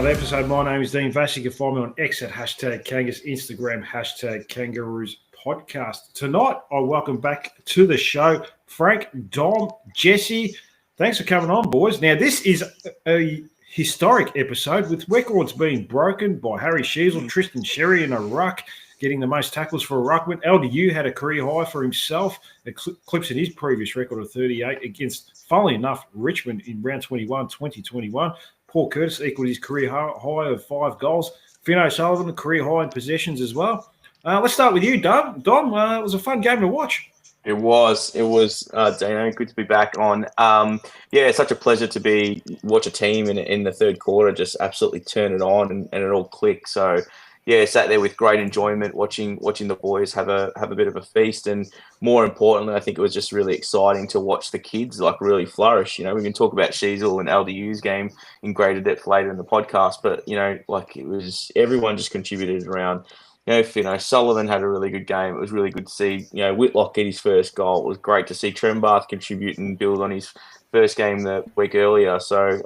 another episode. My name is Dean Vass. You can find me on X at hashtag Kangas, Instagram hashtag Kangaroos podcast. Tonight, I welcome back to the show Frank, Dom, Jesse. Thanks for coming on, boys. Now, this is a historic episode with records being broken by Harry Sheezel, Tristan Sherry in a ruck, getting the most tackles for a ruckman. LDU had a career high for himself, eclipsing his previous record of 38 against, funnily enough, Richmond in round 21, 2021. Paul Curtis equalled his career high of 5 goals. Finn O'Sullivan, a career high in possessions as well. Let's start with you, Dom. Dom, it was a fun game to watch. It was, Dino. Good to be back on. It's such a pleasure to watch a team in the third quarter just absolutely turn it on and it all click. So, sat there with great enjoyment watching the boys have a bit of a feast, and more importantly, I think it was just really exciting to watch the kids really flourish. You know, we can talk about Sheezel and LDU's game in greater depth later in the podcast, but it was everyone just contributed around. Finn O'Sullivan had a really good game. It was really good to see, Whitlock get his first goal. It was great to see Trembath contribute and build on his first game the week earlier. So,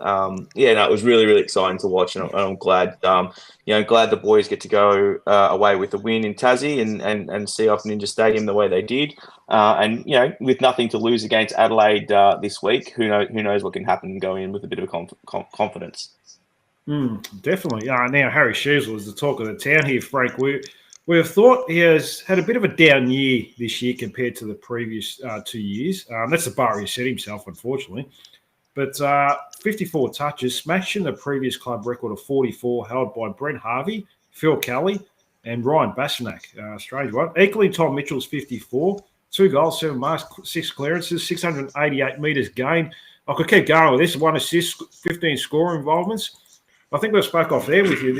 it was really, really exciting to watch, and I'm glad, glad the boys get to go away with a win in Tassie and see off Ninja Stadium the way they did. With nothing to lose against Adelaide this week, who knows what can happen and go in with a bit of confidence. Definitely. Now, Harry Sheezel is the talk of the town here, Frank. We have thought he has had a bit of a down year this year compared to the previous 2 years. That's the bar he set himself, unfortunately. But 54 touches, smashing the previous club record of 44 held by Brent Harvey, Phil Kelly, and Ryan Bassinak. Strange one. Equaling Tom Mitchell's 54. 2 goals, 7 marks, 6 clearances, 688 metres gained. I could keep going with this. 1 assist, 15 score involvements. I think we spoke off there with you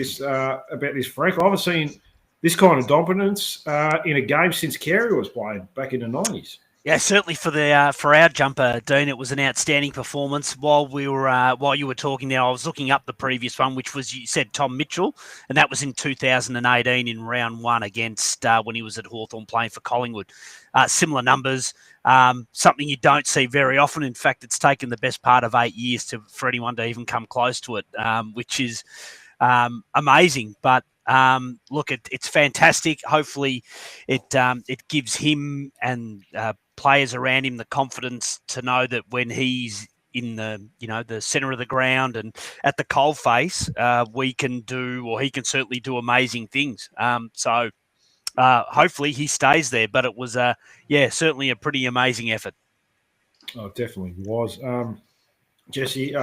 about this, Frank. I haven't seen this kind of dominance in a game since Carey was playing back in the 90s. Yeah, certainly for our jumper, Dean, it was an outstanding performance. While you were talking there, I was looking up the previous one, which was, you said, Tom Mitchell, and that was in 2018 in round 1 against when he was at Hawthorn playing for Collingwood. Similar numbers, something you don't see very often. In fact, it's taken the best part of 8 years for anyone to even come close to it, which is amazing. But look, it's fantastic. Hopefully, it gives him and players around him the confidence to know that when he's in the center of the ground and at the coalface, he can certainly do amazing things. So hopefully he stays there. But it was certainly a pretty amazing effort. Oh, it definitely was. Jesse, you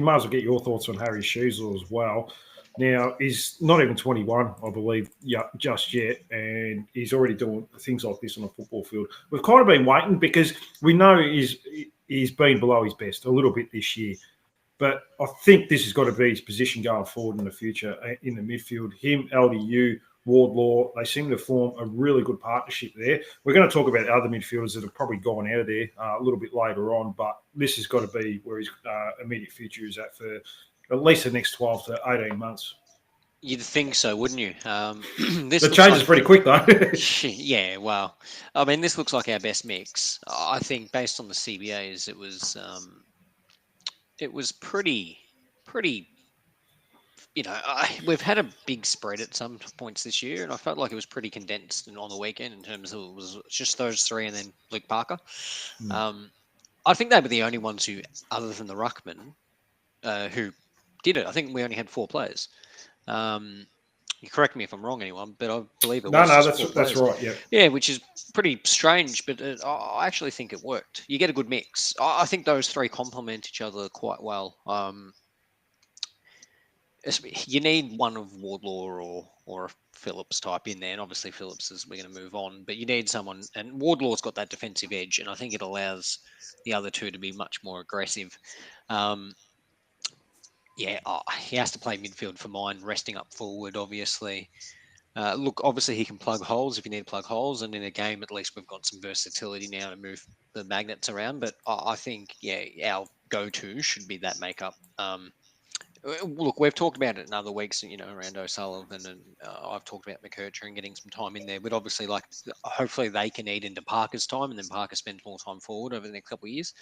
might as well get your thoughts on Harry Sheezel as well. Now, he's not even 21, I believe, just yet, and he's already doing things like this on a football field. We've kind of been waiting because we know he's been below his best a little bit this year. But I think this has got to be his position going forward in the future in the midfield. Him, LDU, Wardlaw, they seem to form a really good partnership there. We're going to talk about the other midfielders that have probably gone out of there a little bit later on, but this has got to be where his immediate future is at for at least the next 12 to 18 months. You'd think so, wouldn't you? The change is pretty quick, though. Yeah, well, I mean, this looks like our best mix. I think based on the CBAs, it was pretty. We've had a big spread at some points this year, and I felt like it was pretty condensed on the weekend in terms of it was just those 3 and then Luke Parker. I think they were the only ones who, other than the ruckman, who did it. I think we only had 4 players. You correct me if I'm wrong, anyone, but I believe it was. No, that's right. Yeah. Yeah, which is pretty strange, but I actually think it worked. You get a good mix. I think those 3 complement each other quite well. You need one of Wardlaw or a Phillips type in there, and obviously Phillips we're going to move on, but you need someone, and Wardlaw's got that defensive edge, and I think it allows the other 2 to be much more aggressive. He has to play midfield for mine, resting up forward, obviously. Obviously he can plug holes if you need to plug holes, and in a game at least we've got some versatility now to move the magnets around, but I think, our go-to should be that makeup. We've talked about it in other weeks, around O'Sullivan, and I've talked about McKercher and getting some time in there, but obviously, hopefully they can eat into Parker's time, and then Parker spends more time forward over the next couple of years.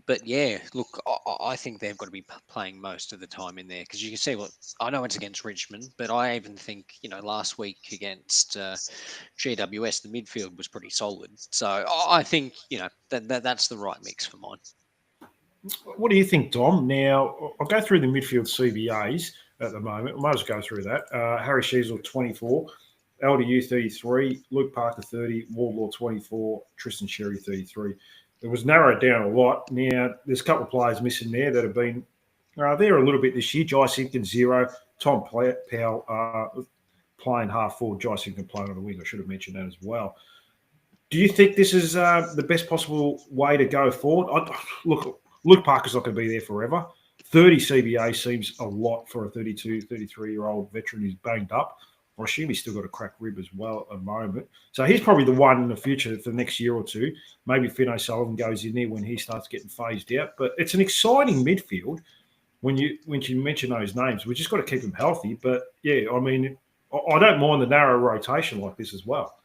But yeah, look, I think they've got to be playing most of the time in there because you can see what I know it's against Richmond, but I even think last week against GWS the midfield was pretty solid. So I think that's the right mix for mine. What do you think, Dom? Now, I'll go through the midfield CBAs at the moment. I might as well go through that. Harry Sheasel, 24. LDU, 33. Luke Parker, 30. Wardlaw, 24. Tristan Sherry, 33. It was narrowed down a lot. Now, there's a couple of players missing there that have been there a little bit this year. Jai Simpkins, 0. Tom Powell playing half forward. Jai Simpkins playing on the wing. I should have mentioned that as well. Do you think this is the best possible way to go forward? Look, Luke Parker's not going to be there forever. 30 CBA seems a lot for a 32, 33-year-old veteran who's banged up. I assume he's still got a crack rib as well at the moment. So he's probably the one in the future for the next year or two. Maybe Finn O'Sullivan goes in there when he starts getting phased out. But it's an exciting midfield when you mention those names. We've just got to keep them healthy. But, yeah, I mean, I don't mind the narrow rotation like this as well.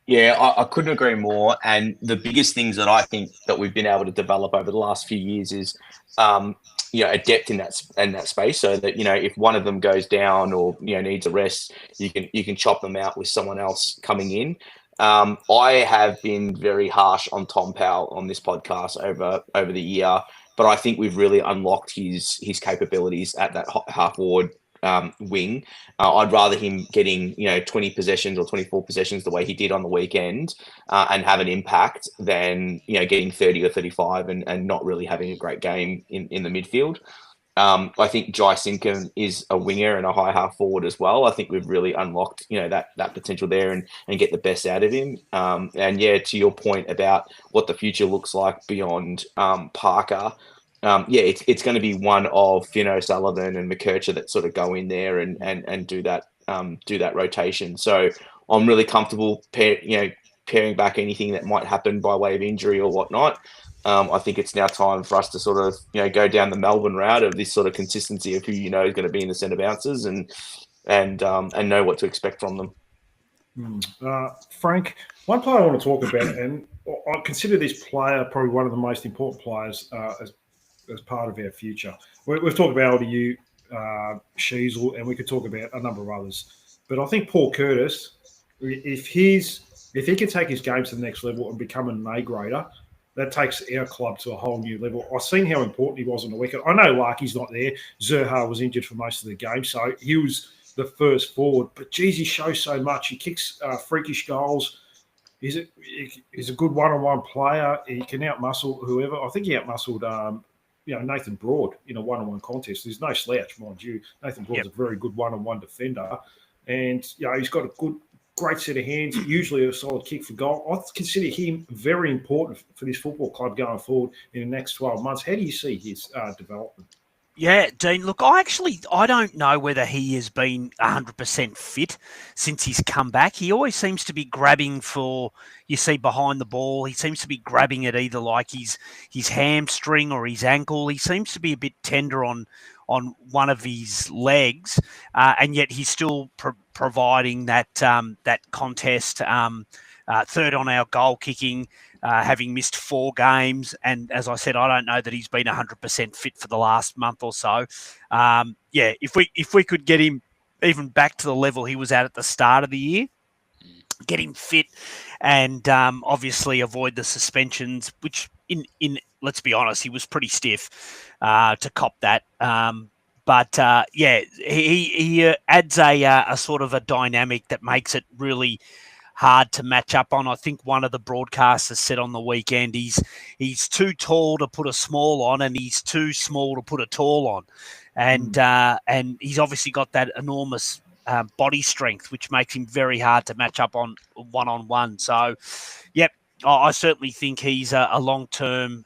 Yeah, I couldn't agree more. And the biggest things that I think that we've been able to develop over the last few years is, a depth in that space, so that if one of them goes down or needs a rest, you can chop them out with someone else coming in. I have been very harsh on Tom Powell on this podcast over the year, but I think we've really unlocked his capabilities at that half forward wing. I'd rather him getting 20 possessions or 24 possessions the way he did on the weekend and have an impact than getting 30 or 35 and not really having a great game in the midfield. I think Jai Simpkin is a winger and a high half forward as well. I think we've really unlocked that potential there and get the best out of him. And yeah, to your point about what the future looks like beyond Parker. It's going to be one of Finn O'Sullivan and McKercher that sort of go in there and do that rotation. So I'm really comfortable paring back anything that might happen by way of injury or whatnot. I think it's now time for us to sort of go down the Melbourne route of this sort of consistency of who is going to be in the centre bounces and know what to expect from them. Frank, one player I want to talk about, and I consider this player probably one of the most important players as part of our future. We've talked about LDU, Sheasel, and we could talk about a number of others. But I think Paul Curtis, if he can take his game to the next level and become an A-grader, that takes our club to a whole new level. I've seen how important he was on the weekend. I know Larky's not there. Zerha was injured for most of the game, so he was the first forward. But, geez, he shows so much. He kicks freakish goals. He's a good one-on-one player. He can out-muscle whoever. I think he out-muscled Nathan Broad in a one-on-one contest. There's no slouch, mind you. Nathan Broad's a very good one-on-one defender. And, he's got a great set of hands, usually a solid kick for goal. I consider him very important for this football club going forward in the next 12 months. How do you see his development? Yeah, Dean, look, I don't know whether he has been 100% fit since he's come back. He always seems to be grabbing for, you see, behind the ball. He seems to be grabbing at either like his hamstring or his ankle. He seems to be a bit tender on one of his legs, and yet he's still providing that contest, third on our goal kicking, having missed 4 games. And as I said, I don't know that he's been 100% fit for the last month or so. If we could get him even back to the level he was at the start of the year, get him fit and obviously avoid the suspensions, which in let's be honest, he was pretty stiff to cop that. He adds a sort of a dynamic that makes it really hard to match up on. I think one of the broadcasters said on the weekend he's too tall to put a small on and he's too small to put a tall on. And he's obviously got that enormous body strength, which makes him very hard to match up on one-on-one. So, yep, I certainly think he's a long-term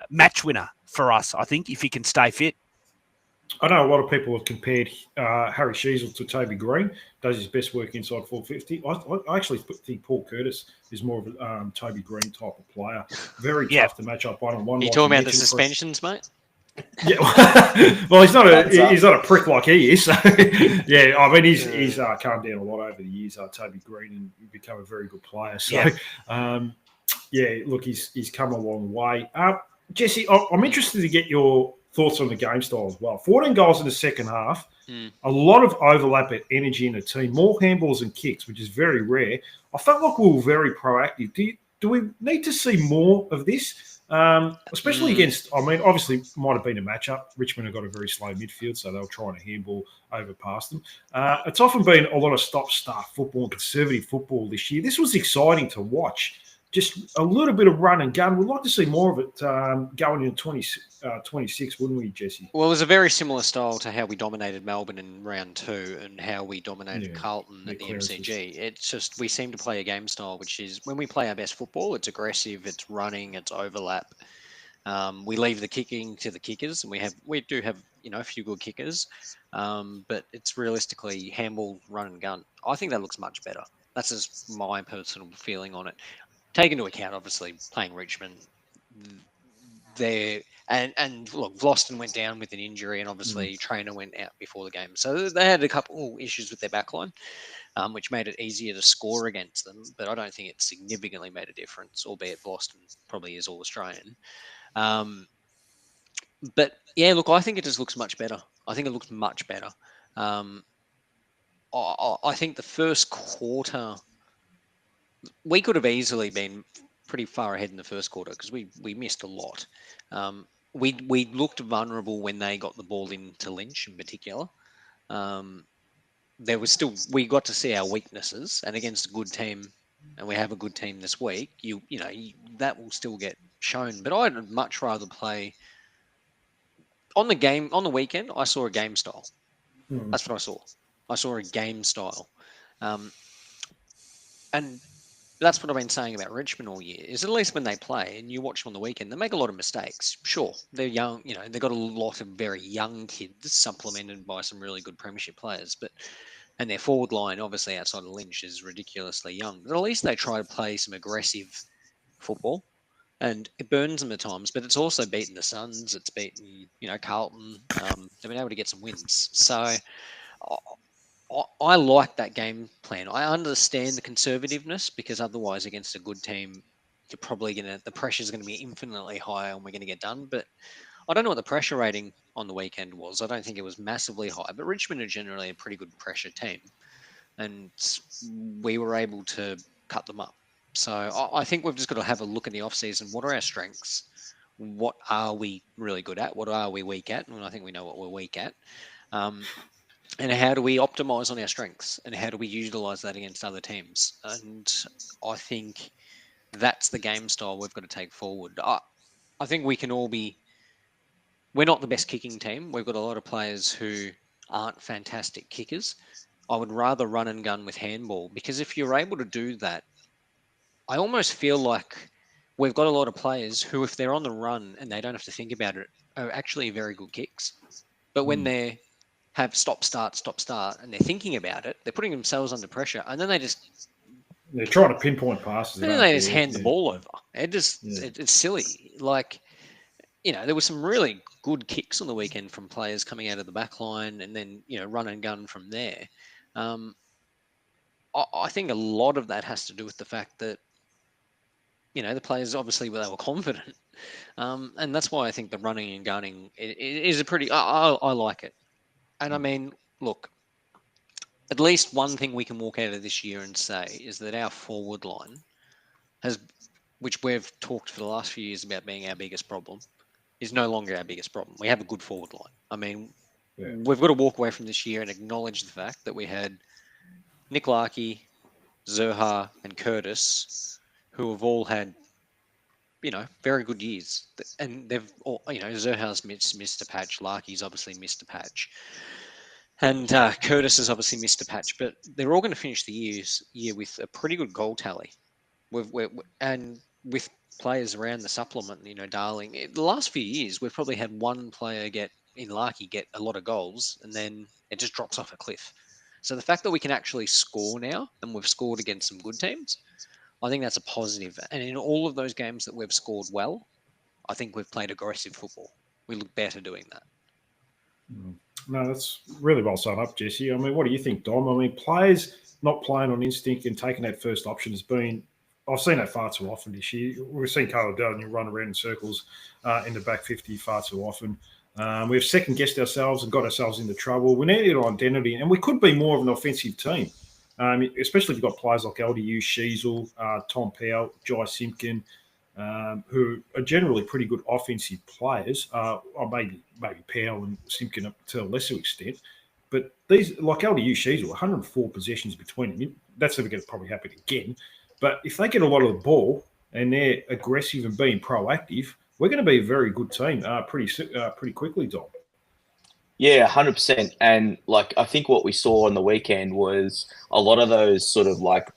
match winner for us, I think, if he can stay fit. I know a lot of people have compared Harry Sheasel to Toby Green, does his best work inside 450. I actually think Paul Curtis is more of a Toby Green type of player. Very tough to match up one-on-one. Are you talking about the suspensions, mate? Yeah, well, he's not a prick like he is. So, yeah, I mean, he's calmed down a lot over the years, Toby Green, and become a very good player. So, look, he's come a long way. Jesse, I'm interested to get your thoughts on the game style as well. 14 goals in the second half, a lot of overlap at energy in the team, more handballs and kicks, which is very rare. I felt like we were very proactive. Do we need to see more of this? Especially against, I mean, obviously might have been a matchup. Richmond have got a very slow midfield, so they were trying to handball over past them. It's often been a lot of stop-start football and conservative football this year. This was exciting to watch. Just a little bit of run and gun. We'd like to see more of it going into 26, wouldn't we, Jesse? Well, it was a very similar style to how we dominated Melbourne in round 2 and how we dominated Carlton at the MCG. It's just we seem to play a game style, which is when we play our best football, it's aggressive, it's running, it's overlap. We leave the kicking to the kickers, and we do have a few good kickers, but it's realistically handball, run and gun. I think that looks much better. That's just my personal feeling on it. Take into account, obviously, playing Richmond there, and look, Vlosten went down with an injury, and obviously Trainer went out before the game, so they had a couple issues with their backline, which made it easier to score against them. But I don't think it significantly made a difference, albeit Vlosten probably is all Australian. But yeah, look, I think it just looks much better. I think it looks much better. I think the first quarter, we could have easily been pretty far ahead in the first quarter because we missed a lot. We looked vulnerable when they got the ball into Lynch in particular. There was still, we got to see our weaknesses, and against a good team, and we have a good team this week, that will still get shown. But I'd much rather play on the weekend. I saw a game style. That's what I saw. I saw a game style. And that's what I've been saying about Richmond all year, is at least when they play and you watch them on the weekend, they make a lot of mistakes. Sure, they're young, they've got a lot of very young kids supplemented by some really good premiership players, and their forward line, obviously outside of Lynch, is ridiculously young. But at least they try to play some aggressive football, and it burns them at times, but it's also beaten the Suns, it's beaten, Carlton. They've been able to get some wins. So I like that game plan. I understand the conservativeness, because otherwise against a good team, you're probably the pressure is going to be infinitely higher and we're going to get done. But I don't know what the pressure rating on the weekend was. I don't think it was massively high, but Richmond are generally a pretty good pressure team, and we were able to cut them up. So I think we've just got to have a look in the off-season. What are our strengths? What are we really good at? What are we weak at? And I think we know what we're weak at. And how do we optimize on our strengths, and how do we utilize that against other teams? And I think that's the game style we've got to take forward. I think we can all we're not the best kicking team. We've got a lot of players who aren't fantastic kickers. I would rather run and gun with handball, because if you're able to do that, I almost feel like we've got a lot of players who, if they're on the run and they don't have to think about it, are actually very good kicks. But when they have stop, start, and they're thinking about it, they're putting themselves under pressure, and then they're trying to pinpoint passes. And then they just hand the ball over. It's silly. Like, there were some really good kicks on the weekend from players coming out of the back line, and then, run and gun from there. I think a lot of that has to do with the fact that, the players, obviously, they were confident. And that's why I think the running and gunning is a pretty, I like it. And I mean, look, at least one thing we can walk out of this year and say is that our forward line which we've talked for the last few years about being our biggest problem, is no longer our biggest problem. We have a good forward line. I mean, we've got to walk away from this year and acknowledge the fact that we had Nick Larkey, Zerha, and Curtis, who have all had, very good years. And they've all, Zerha's missed a patch. Larkey's obviously missed a patch. And Curtis has obviously missed a patch. But they're all going to finish the year with a pretty good goal tally. And with players around the supplement, Darling, the last few years, we've probably had one player get a lot of goals, and then it just drops off a cliff. So the fact that we can actually score now, and we've scored against some good teams, I think that's a positive. And in all of those games that we've scored well, I think we've played aggressive football. We look better doing that. No, that's really well summed up, Jesse. I mean, what do you think, Dom? I mean, players not playing on instinct and taking that first option has been I've seen that far too often this year. We've seen Carl Daniel run around in circles in the back 50 far too often. We've second-guessed ourselves and got ourselves into trouble. We needed an identity, and we could be more of an offensive team, especially if you've got players like LDU, Sheasel, Tom Powell, Jai Simpkin, who are generally pretty good offensive players, or maybe Powell and Simpkin to a lesser extent. But these, like LDU, Sheasel, 104 possessions between them. That's never going to probably happen again. But if they get a lot of the ball and they're aggressive and being proactive, we're going to be a very good team pretty quickly, Dom. Yeah, 100%. And like, I think what we saw on the weekend was a lot of those sort of like,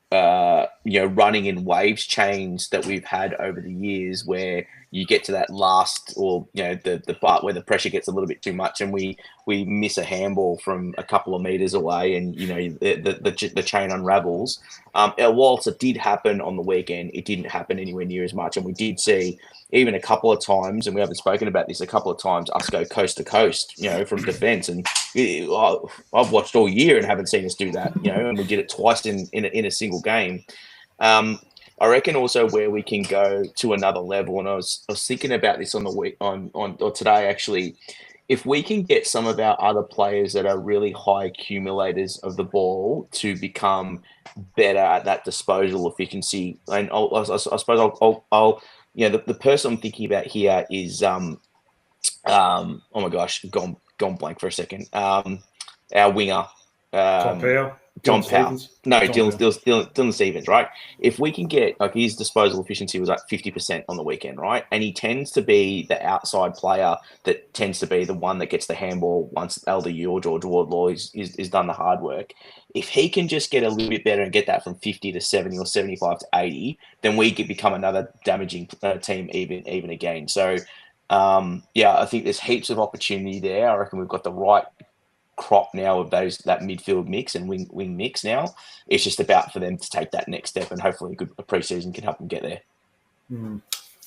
running in waves chains that we've had over the years, where you get to that last, or the part where the pressure gets a little bit too much, and we miss a handball from a couple of meters away, and the chain unravels. Whilst it did happen on the weekend, it didn't happen anywhere near as much, and we did see even a couple of times, and we haven't spoken about this a couple of times, us go coast to coast, from defence, and I've watched all year and haven't seen us do that, and we did it twice in a single game. I reckon also where we can go to another level, and I was thinking about this on the week or today actually. If we can get some of our other players that are really high accumulators of the ball to become better at that disposal efficiency, and I suppose I'll the person I'm thinking about here is oh my gosh, gone blank for a second. Our winger, Tom Powell. Tom Powell. No, Tom Dylan Stevens, right? If we can get, like, his disposal efficiency was like 50% on the weekend, right? And he tends to be the outside player that tends to be the one that gets the handball once LDU or George Wardlaw is done the hard work. If he can just get a little bit better and get that from 50 to 70 or 75 to 80, then we could become another damaging team even again. So, I think there's heaps of opportunity there. I reckon we've got the right crop now of that midfield mix and wing mix now. It's just about for them to take that next step, and hopefully a pre-season can help them get there.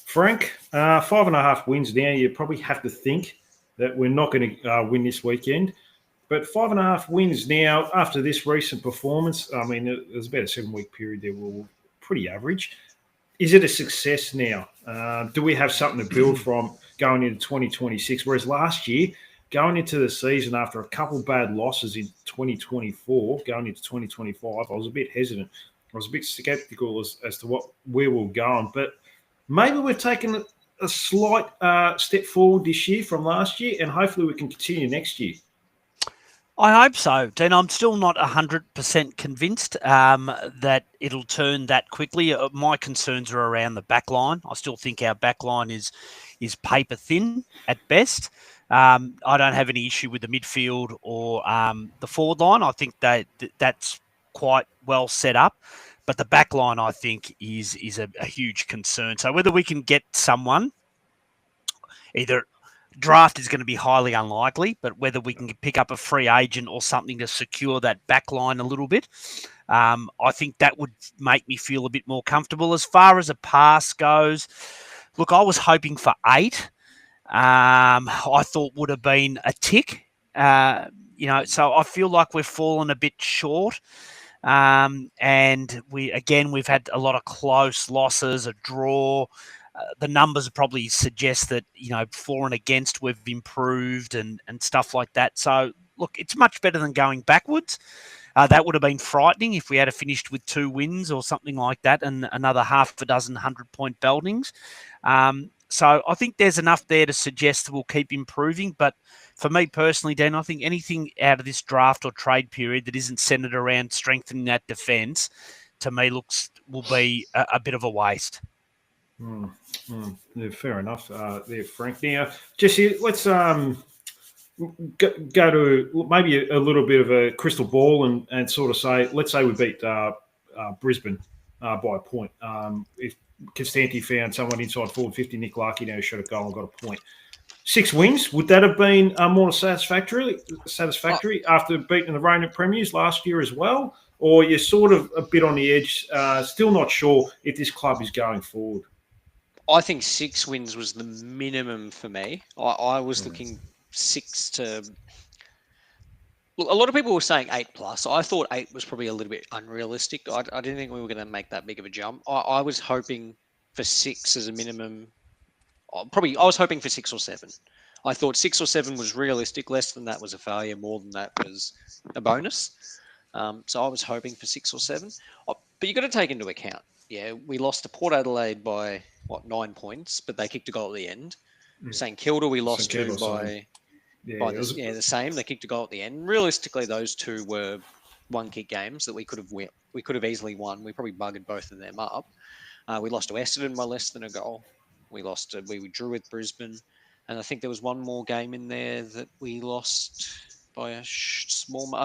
Frank, 5.5 wins now. You probably have to think that we're not going to win this weekend, but 5.5 wins now after this recent performance. I mean, there's about a 7-week period there where we're pretty average. Is it a success now? Do we have something to build from going into 2026? Whereas last year, going into the season after a couple bad losses in 2024, going into 2025, I was a bit hesitant. I was a bit sceptical as to where we're going. But maybe we've taken a slight step forward this year from last year, and hopefully we can continue next year. I hope so, Dean. I'm still not 100% convinced that it'll turn that quickly. My concerns are around the back line. I still think our back line is paper thin at best. I don't have any issue with the midfield or the forward line. I think that's quite well set up. But the back line, I think, is a huge concern. So whether we can get someone, either draft is going to be highly unlikely, but whether we can pick up a free agent or something to secure that back line a little bit, I think that would make me feel a bit more comfortable. As far as a pass goes, look, I was hoping for 8. I thought would have been a tick, so I feel like we've fallen a bit short. And we've had a lot of close losses, a draw. The numbers probably suggest that, for and against we've improved and stuff like that. So look, it's much better than going backwards. That would have been frightening if we had finished with 2 wins or something like that and another half a dozen 100-point Beldings. So I think there's enough there to suggest that we'll keep improving. But for me personally, Dan, I think anything out of this draft or trade period that isn't centered around strengthening that defence, to me, will be a bit of a waste. Yeah, fair enough there, Frank. Now, Jesse, let's go to maybe a little bit of a crystal ball and sort of say, let's say we beat Brisbane by a point. If Constanti found someone inside forward 50, Nick Larkey now shot a goal and got a point. 6 wins, would that have been more satisfactory after beating the reigning premiers last year as well? Or you're sort of a bit on the edge, still not sure if this club is going forward? I think 6 wins was the minimum for me. I was looking 6 to... Look, a lot of people were saying 8+. I thought 8 was probably a little bit unrealistic. I didn't think we were going to make that big of a jump. I was hoping for 6 as a minimum. I was hoping for 6 or 7. I thought 6 or 7 was realistic. Less than that was a failure. More than that was a bonus. So I was hoping for 6 or 7. But you've got to take into account, we lost to Port Adelaide by, 9 points, but they kicked a goal at the end. Yeah. St Kilda we lost St to Kilda, by the same. They kicked a goal at the end. Realistically, those two were one-kick games that we could have easily won. We probably buggered both of them up. We lost to Essendon by less than a goal. We drew with Brisbane. And I think there was one more game in there that we lost by a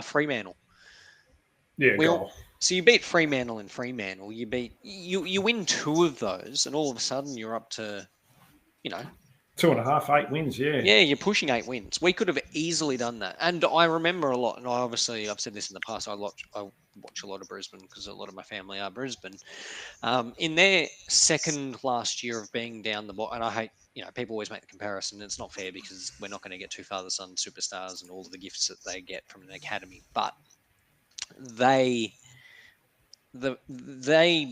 Fremantle. Yeah, goal. So you beat Fremantle and Fremantle. You win 2 of those, and all of a sudden you're up to, 2.5, 8 wins. Yeah. Yeah, you're pushing 8 wins. We could have easily done that. And I remember a lot, and I've said this in the past. I watch a lot of Brisbane because a lot of my family are Brisbane. In their second last year of being down the bottom, and I hate, people always make the comparison. It's not fair because we're not going to get two father-son superstars and all of the gifts that they get from an academy. But the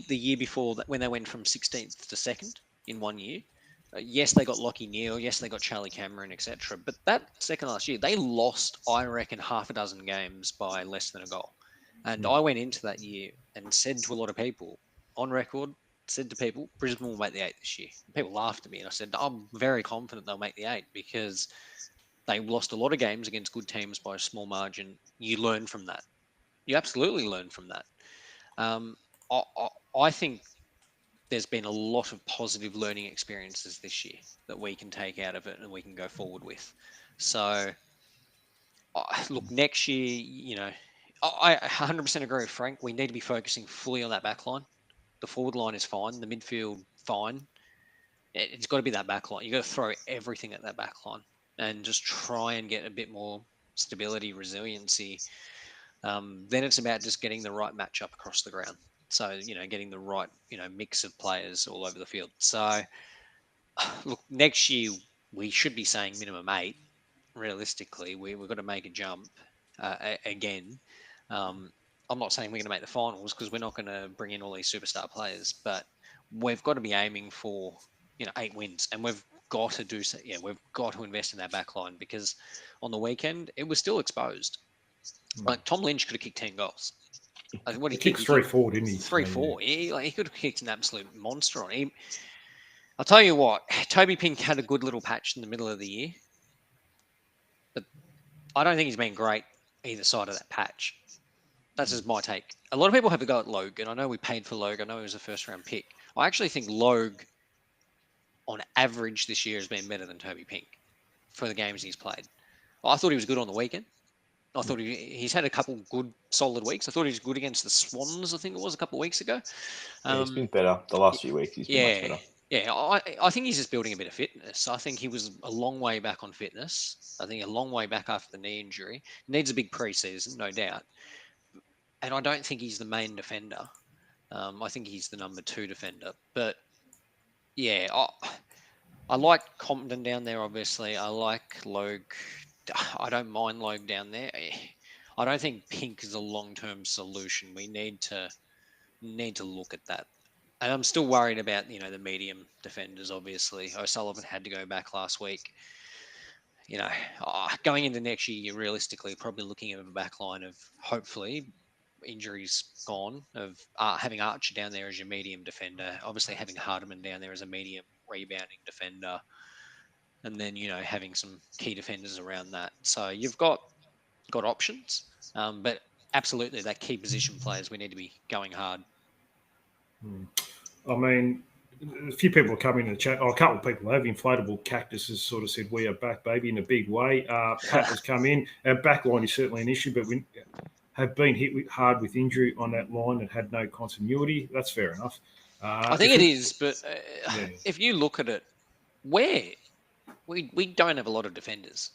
year before that, when they went from 16th to 2nd in 1 year, yes, they got Lockie Neal. Yes, they got Charlie Cameron, etc. But that second last year, they lost, I reckon, half a dozen games by less than a goal. And I went into that year and said to a lot of people, on record, said to people, Brisbane will make the 8 this year. People laughed at me, and I said, I'm very confident they'll make the 8 because they lost a lot of games against good teams by a small margin. You learn from that. You absolutely learn from that. I think there's been a lot of positive learning experiences this year that we can take out of it and we can go forward with. So, look, next year, I 100% agree with Frank. We need to be focusing fully on that back line. The forward line is fine. The midfield, fine. It's got to be that back line. You've got to throw everything at that back line and just try and get a bit more stability, resiliency. Then it's about just getting the right matchup across the ground. So, getting the right, mix of players all over the field. So, look, next year we should be saying minimum 8. Realistically, we've got to make a jump again. I'm not saying we're going to make the finals because we're not going to bring in all these superstar players, but we've got to be aiming for, 8 wins, and we've got to do so. Yeah, we've got to invest in that back line because on the weekend it was still exposed. Like Tom Lynch could have kicked 10 goals. What he kicked 3-4, didn't he? 3-4. He could have kicked an absolute monster on him. I'll tell you what, Toby Pink had a good little patch in the middle of the year, but I don't think he's been great either side of that patch. That's just my take. A lot of people have a go at Logue, and I know we paid for Logue. I know he was a first-round pick. I actually think Logue, on average this year, has been better than Toby Pink for the games he's played. I thought he was good on the weekend. I thought he's had a couple good, solid weeks. I thought he was good against the Swans, I think it was, a couple of weeks ago. He's been better the last few weeks. He's been much better. Yeah, I think he's just building a bit of fitness. I think he was a long way back on fitness. I think a long way back after the knee injury. Needs a big preseason, no doubt. And I don't think he's the main defender. I think he's the number 2 defender. But, yeah, I like Compton down there, obviously. I like Logue. I don't mind Logue down there. I don't think Pink is a long-term solution. We need to look at that. And I'm still worried about, the medium defenders, obviously. O'Sullivan had to go back last week. Going into next year, you're realistically probably looking at a back line of, hopefully, injuries gone, of having Archer down there as your medium defender, obviously having Hardiman down there as a medium rebounding defender, and then, having some key defenders around that. So you've got options, but absolutely that key position players, we need to be going hard. I mean, a few people are coming in the chat. A couple of people have. Inflatable Cactus has sort of said, we are back, baby, in a big way. Pat has come in. Our back line is certainly an issue, but we have been hit hard with injury on that line and had no continuity. That's fair enough. I think it is, but if you look at it, we don't have a lot of defenders.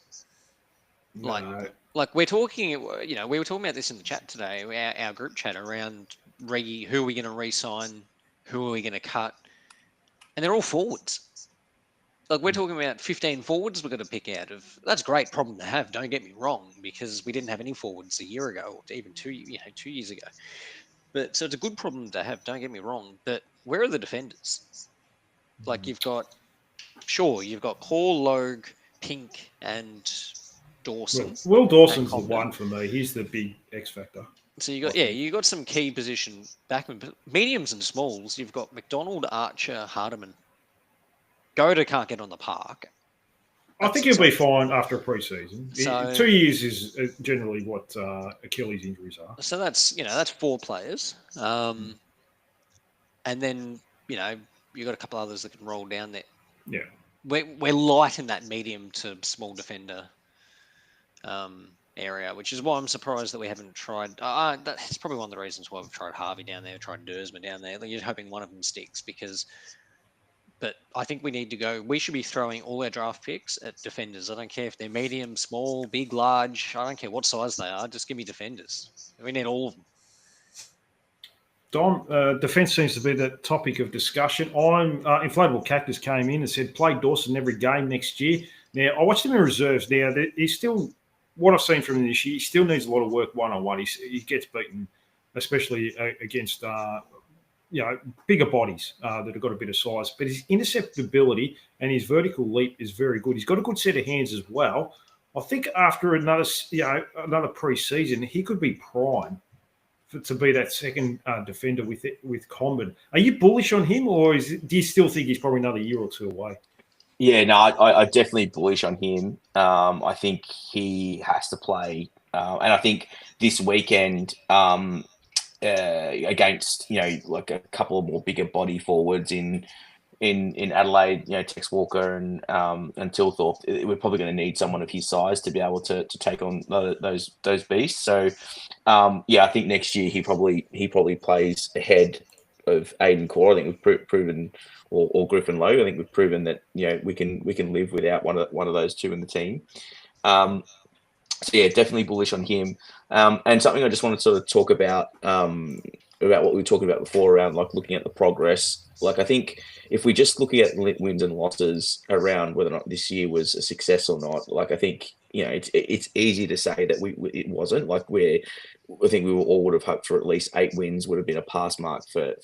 No. Like we're talking, we were talking about this in the chat today, our group chat around who are we going to re-sign, who are we going to cut, and they're all forwards. Like we're talking about 15 forwards we've got to pick out of. That's a great problem to have. Don't get me wrong, because we didn't have any forwards a year ago, or even 2 years ago. But so it's a good problem to have. Don't get me wrong. But where are the defenders? Like you've got Hall, Logue, Pink, and Dawson. Will Dawson's the Comben. one for me. He's the big X factor. So you got some key position backmen, but mediums and smalls. You've got McDonald, Archer, Hardiman. Goda can't get on the park. I think he'll be fine after a pre-season. So- 2 years is generally what Achilles injuries are. So that's 4 players. And then you got a couple others that can roll down there. Yeah. We're light in that medium to small defender area, which is why I'm surprised that we haven't tried. That's probably one of the reasons why we've tried Harvey down there, tried Dersma down there. Like, you're hoping one of them sticks but I think we need to go. We should be throwing all our draft picks at defenders. I don't care if they're medium, small, big, large. I don't care what size they are. Just give me defenders. We need all of them. Dom, defence seems to be the topic of discussion. Inflatable Cactus came in and said, play Dawson every game next year. Now, I watched him in reserves. Now, he's still, what I've seen from him this year, he still needs a lot of work one-on-one. He gets beaten, especially against bigger bodies that have got a bit of size. But his interceptability and his vertical leap is very good. He's got a good set of hands as well. I think after another pre-season, he could be prime to be that second defender with Comben. Are you bullish on him, or do you still think he's probably another year or two away? Yeah, no, I definitely bullish on him. I think he has to play, and I think this weekend against like a couple of more bigger body forwards in Adelaide, Tex Walker and Tilthorpe, we're probably going to need someone of his size to be able to take on those beasts. So I think next year he probably plays ahead of Aiden Core. I think we've proven, or Griffin Logue. I think we've proven that we can live without one of those two in the team. Definitely bullish on him. And something I just wanted to sort of talk about what we were talking about before around like looking at the progress. Like I think if we just looking at wins and losses around whether or not this year was a success or not, like I think it's easy to say that it wasn't. Like I think we all would have hoped for at least 8 wins would have been a pass mark for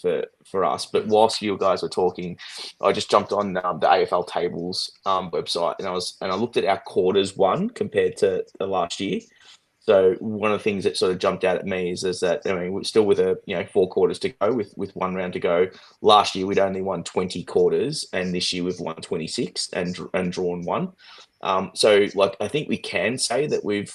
us. But whilst you guys were talking, I just jumped on the AFL tables website and I looked at our quarters won compared to the last year. So one of the things that sort of jumped out at me is that we're still with 4 quarters to go with 1 round to go. Last year we'd only won 20 quarters, and this year we've won 26 and drawn 1. So like I think we can say that we've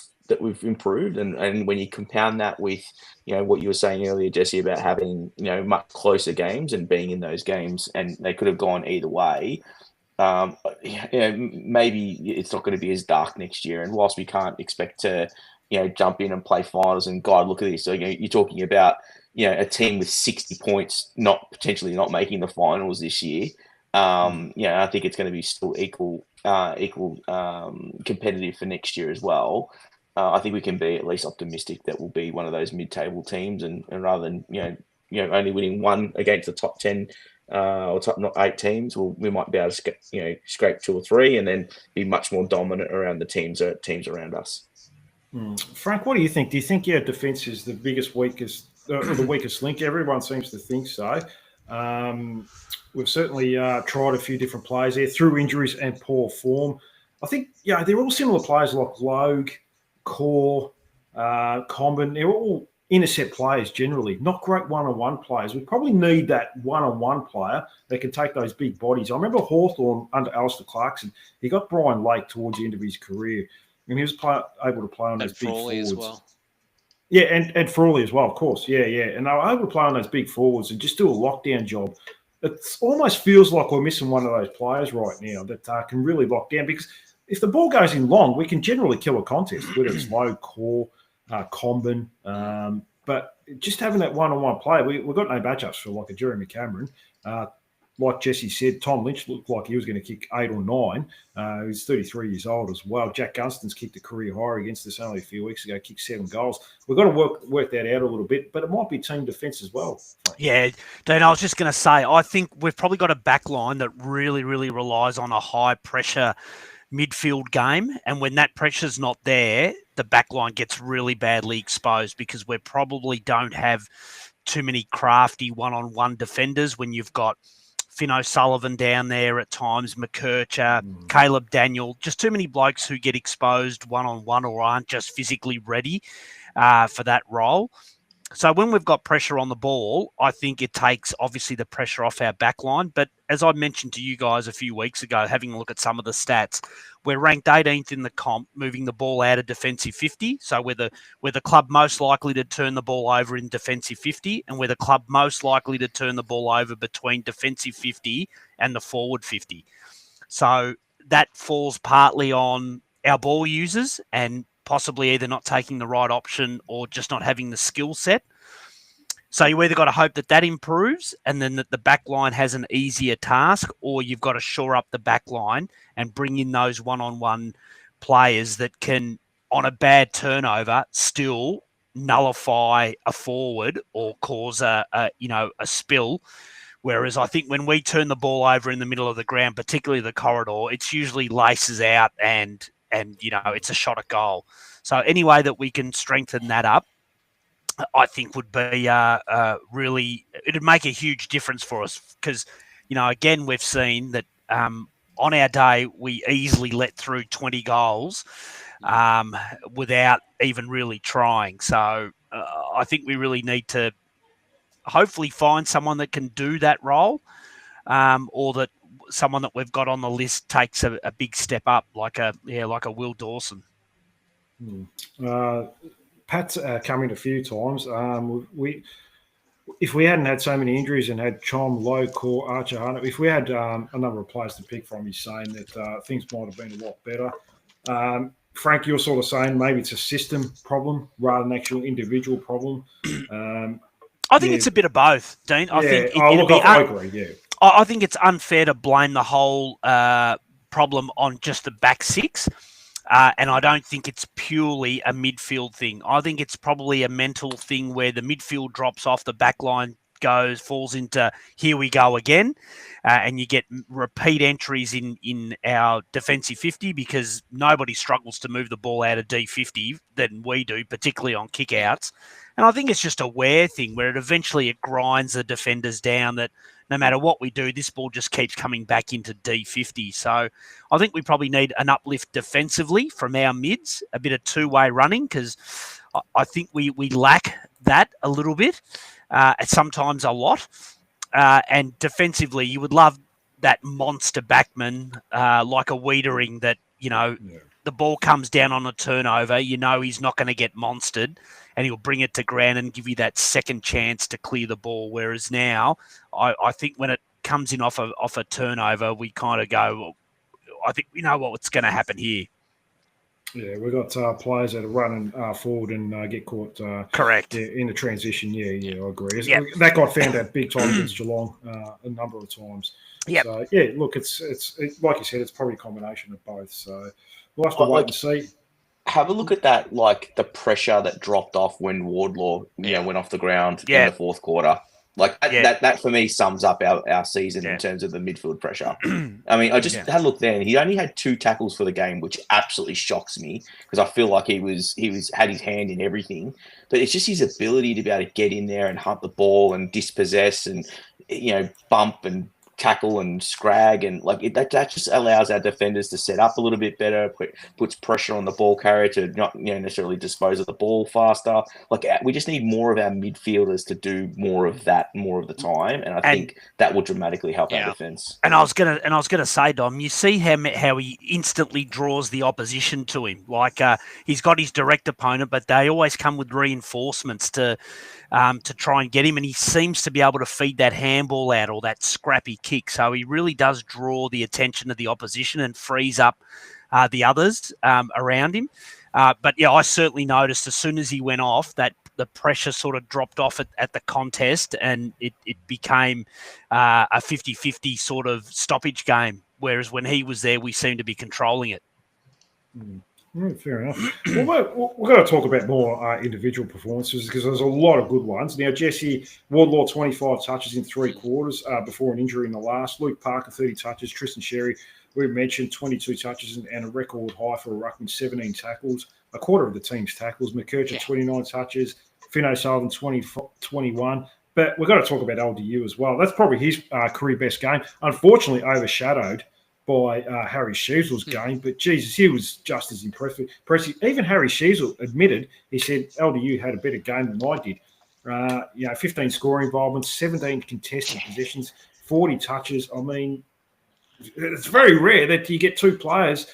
improved, and when you compound that with what you were saying earlier, Jesse, about having much closer games and being in those games, and they could have gone either way. Maybe it's not going to be as dark next year. And whilst we can't expect to jump in and play finals, and God, look at this. So you're talking about a team with 60 points potentially not making the finals this year. I think it's going to be still equal competitive for next year as well. I think we can be at least optimistic that we'll be one of those mid-table teams, and rather than only winning 1 against the top 10 or top 8 teams, we might be able to scrape 2 or 3 and then be much more dominant around the teams around us. Frank, what do you think? Do you think defence is the weakest link? Everyone seems to think so. We've certainly tried a few different players there through injuries and poor form. I think they're all similar players like Logue, Core, Comben. They're all intercept players generally, not great one-on-one players. We probably need that one-on-one player that can take those big bodies. I remember Hawthorn under Alistair Clarkson. He got Brian Lake towards the end of his career, and he was able to play on those big forwards. As well. Yeah, and Frawley as well, of course. Yeah. And they were able to play on those big forwards and just do a lockdown job. It almost feels like we're missing one of those players right now that can really lock down, because if the ball goes in long, we can generally kill a contest, whether it's Lowe, Core, Comben. But just having that one-on-one play, we've got no matchups for like a Jeremy Cameron. like Jesse said, Tom Lynch looked like he was going to kick 8 or 9. He's 33 years old as well. Jack Gunston's kicked a career high against us only a few weeks ago, kicked 7 goals. We've got to work that out a little bit, but it might be team defence as well. Yeah, Dean, I was just going to say, I think we've probably got a back line that really, really relies on a high-pressure midfield game, and when that pressure's not there, the back line gets really badly exposed because we probably don't have too many crafty one-on-one defenders when you've got Finn O'Sullivan down there at times, McKercher, Caleb Daniel, just too many blokes who get exposed one-on-one or aren't just physically ready for that role. So when we've got pressure on the ball, I think it takes, obviously, the pressure off our back line. But as I mentioned to you guys a few weeks ago, having a look at some of the stats, we're ranked 18th in the comp, moving the ball out of defensive 50. So we're the club most likely to turn the ball over in defensive 50, and we're the club most likely to turn the ball over between defensive 50 and the forward 50. So that falls partly on our ball users and possibly either not taking the right option or just not having the skill set. So you either got to hope that that improves and then that the back line has an easier task, or you've got to shore up the back line and bring in those one-on-one players that can, on a bad turnover, still nullify a forward or cause a spill. Whereas I think when we turn the ball over in the middle of the ground, particularly the corridor, it's usually laces out and it's a shot at goal. So any way that we can strengthen that up, I think would be really, it'd make a huge difference for us because, again, we've seen that on our day, we easily let through 20 goals without even really trying. So I think we really need to hopefully find someone that can do that role or that someone that we've got on the list takes a big step up, like a Will Dawson. Pat's come in a few times. If we hadn't had so many injuries and had Chom, Lowe, Core, Archer, Hunter, if we had a number of players to pick from, he's saying that things might have been a lot better. Frank, you're sort of saying maybe it's a system problem rather than actual individual problem. I think it's a bit of both, Dean. I think I agree, yeah. I think it's unfair to blame the whole problem on just the back six. And I don't think it's purely a midfield thing. I think it's probably a mental thing where the midfield drops off, the back line falls into here we go again. And you get repeat entries in our defensive 50 because nobody struggles to move the ball out of D50 than we do, particularly on kickouts. And I think it's just a wear thing where it grinds the defenders down that no matter what we do, this ball just keeps coming back into D50. So I think we probably need an uplift defensively from our mids, a bit of two-way running, because I think we lack that a little bit, sometimes a lot. And defensively, you would love that monster backman like a Wiedering that, the ball comes down on a turnover, he's not going to get monstered and he'll bring it to ground and give you that second chance to clear the ball. Whereas now, I think when it comes in off a turnover, we kind of go, I think we know what's going to happen here. Yeah, we've got players that are running forward and get caught. Correct. Yeah, in the transition. Yeah, I agree. Yep. That got found out big time against Geelong a number of times. Yeah. So, look, it's like you said, it's probably a combination of both. So we'll have to wait and see. Have a look at that, like the pressure that dropped off when Wardlaw, went off the ground in the fourth quarter. Like that for me sums up our season in terms of the midfield pressure. I mean, I just had a look then. He only had 2 tackles for the game, which absolutely shocks me because I feel like he had his hand in everything. But it's just his ability to be able to get in there and hunt the ball and dispossess and bump and tackle and scrag and that just allows our defenders to set up a little bit better, puts pressure on the ball carrier to not necessarily dispose of the ball faster. Like we just need more of our midfielders to do more of that more of the time, and I think that will dramatically help our defense. And I was gonna say, Dom, you see how he instantly draws the opposition to him. Like he's got his direct opponent, but they always come with reinforcements to try and get him, and he seems to be able to feed that handball out or that scrappy kick. So he really does draw the attention of the opposition and frees up the others around him. But I certainly noticed as soon as he went off that the pressure sort of dropped off at the contest, and it became a 50-50 sort of stoppage game. Whereas when he was there, we seemed to be controlling it. Fair enough. Well, we're going to talk about more individual performances because there's a lot of good ones. Now, Jesse Wardlaw, 25 touches in 3 quarters before an injury in the last. Luke Parker, 30 touches. Tristan Sherry, we mentioned 22 touches and a record high for a ruckman, 17 tackles, a quarter of the team's tackles. McKercher, 29 touches. Finn O'Sullivan, 21. But we've got to talk about LDU as well. That's probably his career best game. Unfortunately, overshadowed by Harry Sheezel's game, but Jesus, he was just as impressive. Even Harry Sheezel admitted, he said LDU had a better game than I did. 15 scoring involvements, 17 contested possessions, 40 touches. I mean, it's very rare that you get 2 players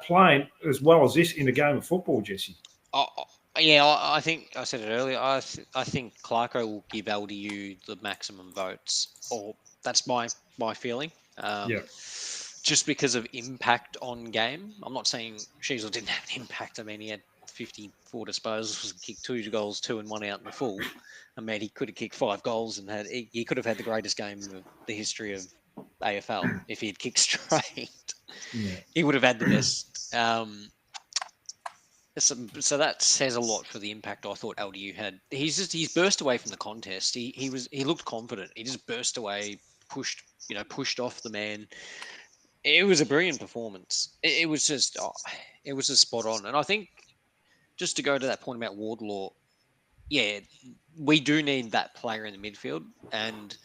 playing as well as this in a game of football, Jesse. I think I said it earlier. I think Clarko will give LDU the maximum votes, or that's my feeling. Just because of impact on game. I'm not saying Sheezel didn't have an impact. I mean, he had 54 disposals, kicked 2 goals, 2 and 1 out in the full. I mean, he could have kicked 5 goals and he could have had the greatest game of the history of AFL if he had kicked straight. Yeah. He would have had the best. So that says a lot for the impact I thought LDU had. He's burst away from the contest. He looked confident. He just burst away, pushed off the man. It was a brilliant performance. It was just spot on. And I think just to go to that point about Wardlaw, we do need that player in the midfield. And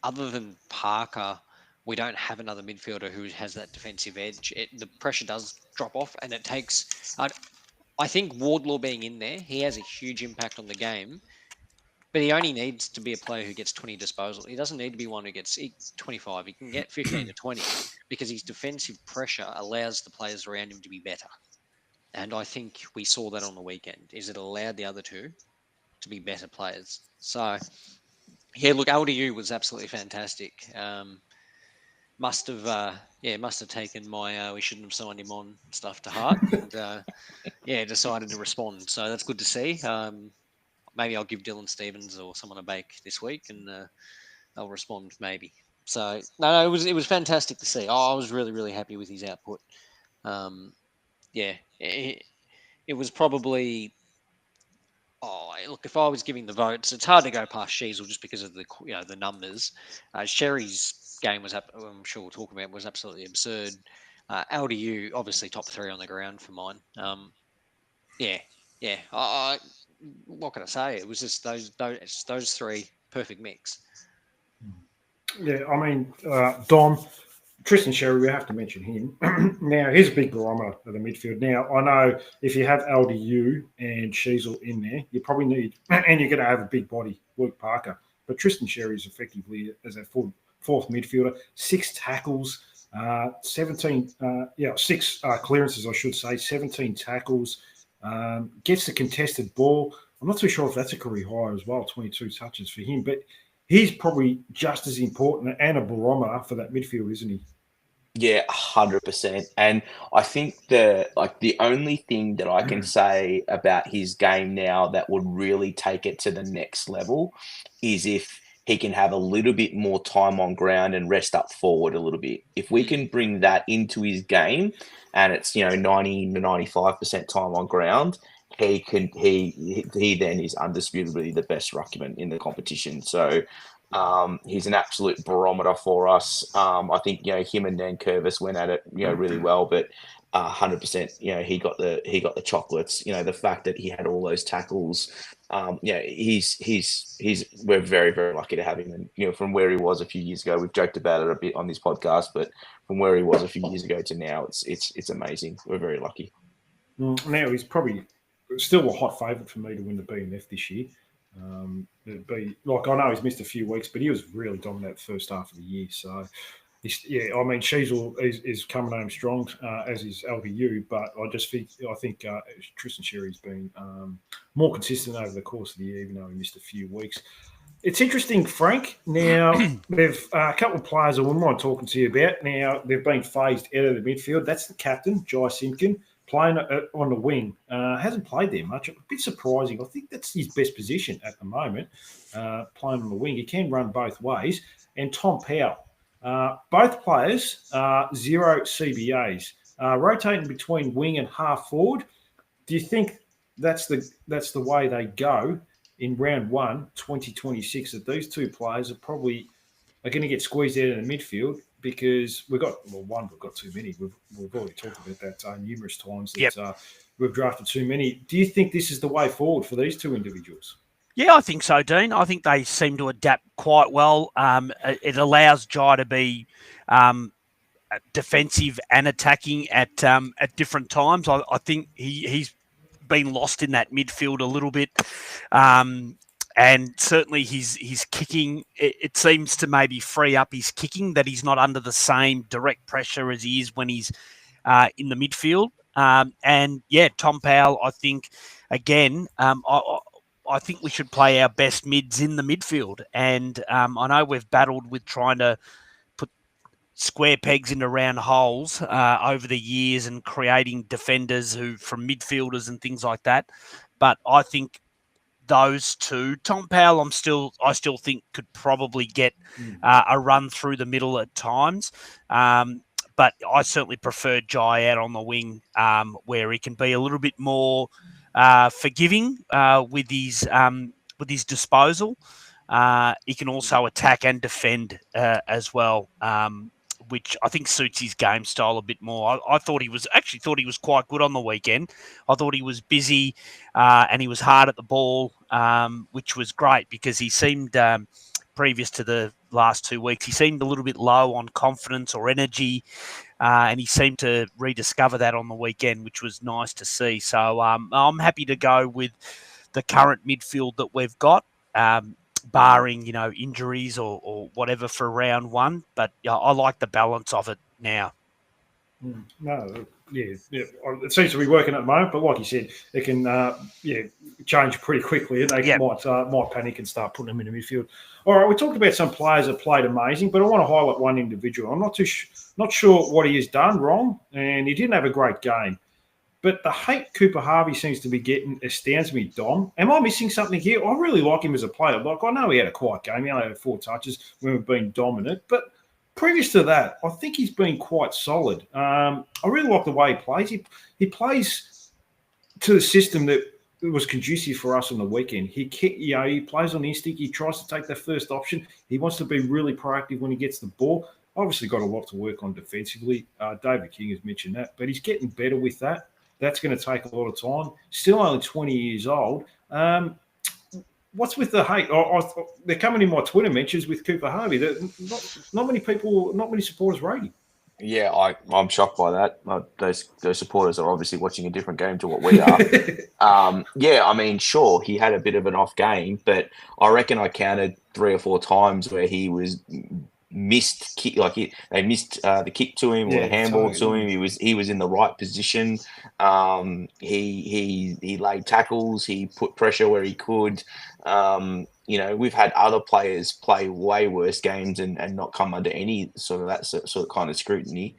other than Parker, we don't have another midfielder who has that defensive edge. The pressure does drop off, and it takes. I think Wardlaw being in there, he has a huge impact on the game. But he only needs to be a player who gets 20 disposals. He doesn't need to be one who gets 25. He can get 15 to 20 because his defensive pressure allows the players around him to be better. And I think we saw that on the weekend, is it allowed the other 2 to be better players. So, look, LDU was absolutely fantastic. Must have taken my we shouldn't have signed him on stuff to heart. And, decided to respond. So that's good to see. Maybe I'll give Dylan Stevens or someone a bake this week, and they'll respond maybe. So no, it was fantastic to see. I was really, really happy with his output. It was probably. Look, if I was giving the votes, it's hard to go past Sheezel just because of the numbers. Sherry's game was up. I'm sure we'll talk about. Was absolutely absurd. LDU obviously top 3 on the ground for mine. What can I say? It was just those 3 perfect mix. Yeah, I mean, Dom, Tristan Sherry, we have to mention him. Now, he's a big barometer of the midfield. Now, I know if you have LDU and Sheezel in there, you probably need, and you're going to have a big body, Luke Parker. But Tristan Sherry is effectively as a fourth midfielder, 6 tackles, 17, 6 clearances, I should say, 17 tackles. Gets the contested ball. I'm not too sure if that's a career high as well, 22 touches for him, but he's probably just as important and a barometer for that midfield, isn't he? Yeah, 100%. And I think the only thing that I can say about his game now that would really take it to the next level is if he can have a little bit more time on ground and rest up forward a little bit. If we can bring that into his game and it's, 90 to 95% time on ground, he then is undisputably the best ruckman in the competition. So he's an absolute barometer for us. I think, him and Dan Curvis went at it, really well, but 100%, he got the chocolates, the fact that he had all those tackles. We're very, very lucky to have him. And, from where he was a few years ago, we've joked about it a bit on this podcast, but from where he was a few years ago to now, it's amazing. We're very lucky. Now he's probably still a hot favourite for me to win the BNF this year. It'd be like, I know he's missed a few weeks, but he was really dominant first half of the year. So, Sheezel is coming home strong, as is LBU, but I think Tristan Sherry's been more consistent over the course of the year, even though he missed a few weeks. It's interesting, Frank. Now, they've a couple of players I wouldn't mind talking to you about. Now, they've been phased out of the midfield. That's the captain, Jai Simpkin. playing on the wing. Hasn't played there much. A bit surprising. I think that's his best position at the moment, playing on the wing. He can run both ways. And Tom Powell. Both players are 0 CBAs, rotating between wing and half forward. Do you think that's the way they go in round 1, 2026? That these two players are going to get squeezed out in the midfield because we've got too many. We've already talked about that numerous times. That we've drafted too many. Do you think this is the way forward for these two individuals? Yeah, I think so, Dean. I think they seem to adapt quite well. It allows Jai to be defensive and attacking at different times. I think he's been lost in that midfield a little bit, and certainly his kicking. It seems to maybe free up his kicking, that he's not under the same direct pressure as he is when he's in the midfield. And yeah, Tom Powell, I think again. I think we should play our best mids in the midfield. And I know we've battled with trying to put square pegs into round holes over the years and creating defenders from midfielders and things like that. But I think those two, Tom Powell, I still think could probably get a run through the middle at times. But I certainly prefer Jai out on the wing, where he can be a little bit more forgiving with his disposal. He can also attack and defend as well, which I think suits his game style a bit more. I thought he was quite good on the weekend. I thought he was busy and he was hard at the ball, which was great because he seemed, previous to the last 2 weeks, he seemed a little bit low on confidence or energy. And he seemed to rediscover that on the weekend, which was nice to see. So I'm happy to go with the current midfield that we've got, barring injuries or whatever for round 1. But I like the balance of it now. No, yeah, it seems to be working at the moment. But like you said, it can change pretty quickly, and they might panic and start putting them in the midfield. All right, we talked about some players that played amazing, but I want to highlight one individual. I'm not sure what he has done wrong, and he didn't have a great game. But the hate Cooper Harvey seems to be getting astounds me, Dom. Am I missing something here? I really like him as a player. Like, I know he had a quiet game. He only had 4 touches when we've been dominant. But previous to that, I think he's been quite solid. I really like the way he plays. He plays to the system that was conducive for us on the weekend. He plays on instinct. He tries to take that first option. He wants to be really proactive when he gets the ball. Obviously got a lot to work on defensively. David King has mentioned that, but he's getting better with that. That's going to take a lot of time. Still only 20 years old. What's with the hate? They're coming in my Twitter mentions with Cooper Harvey. Not many supporters rate him. Yeah, I'm shocked by that. Those supporters are obviously watching a different game to what we are. I mean, sure, he had a bit of an off game, but I reckon I counted 3 or 4 times where he was missed kick, they missed the kick to him or the handball to him. He was in the right position. He laid tackles. He put pressure where he could. We've had other players play way worse games and not come under any sort of kind of scrutiny.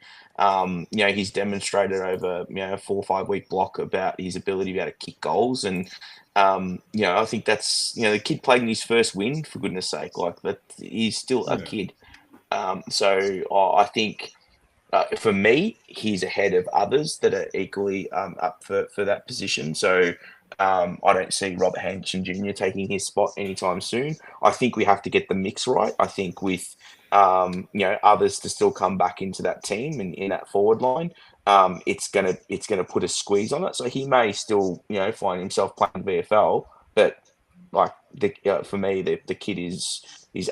He's demonstrated over a 4 or 5 week block about his ability to be able to kick goals, and I think that's the kid played in his first win, for goodness sake. That he's still a kid. So I think for me, he's ahead of others that are equally up for that position. So I don't see Robert Hanson Jr. taking his spot anytime soon. I think we have to get the mix right. I think with others to still come back into that team and in that forward line, it's gonna put a squeeze on it. So he may still find himself playing VFL, but for me, the kid is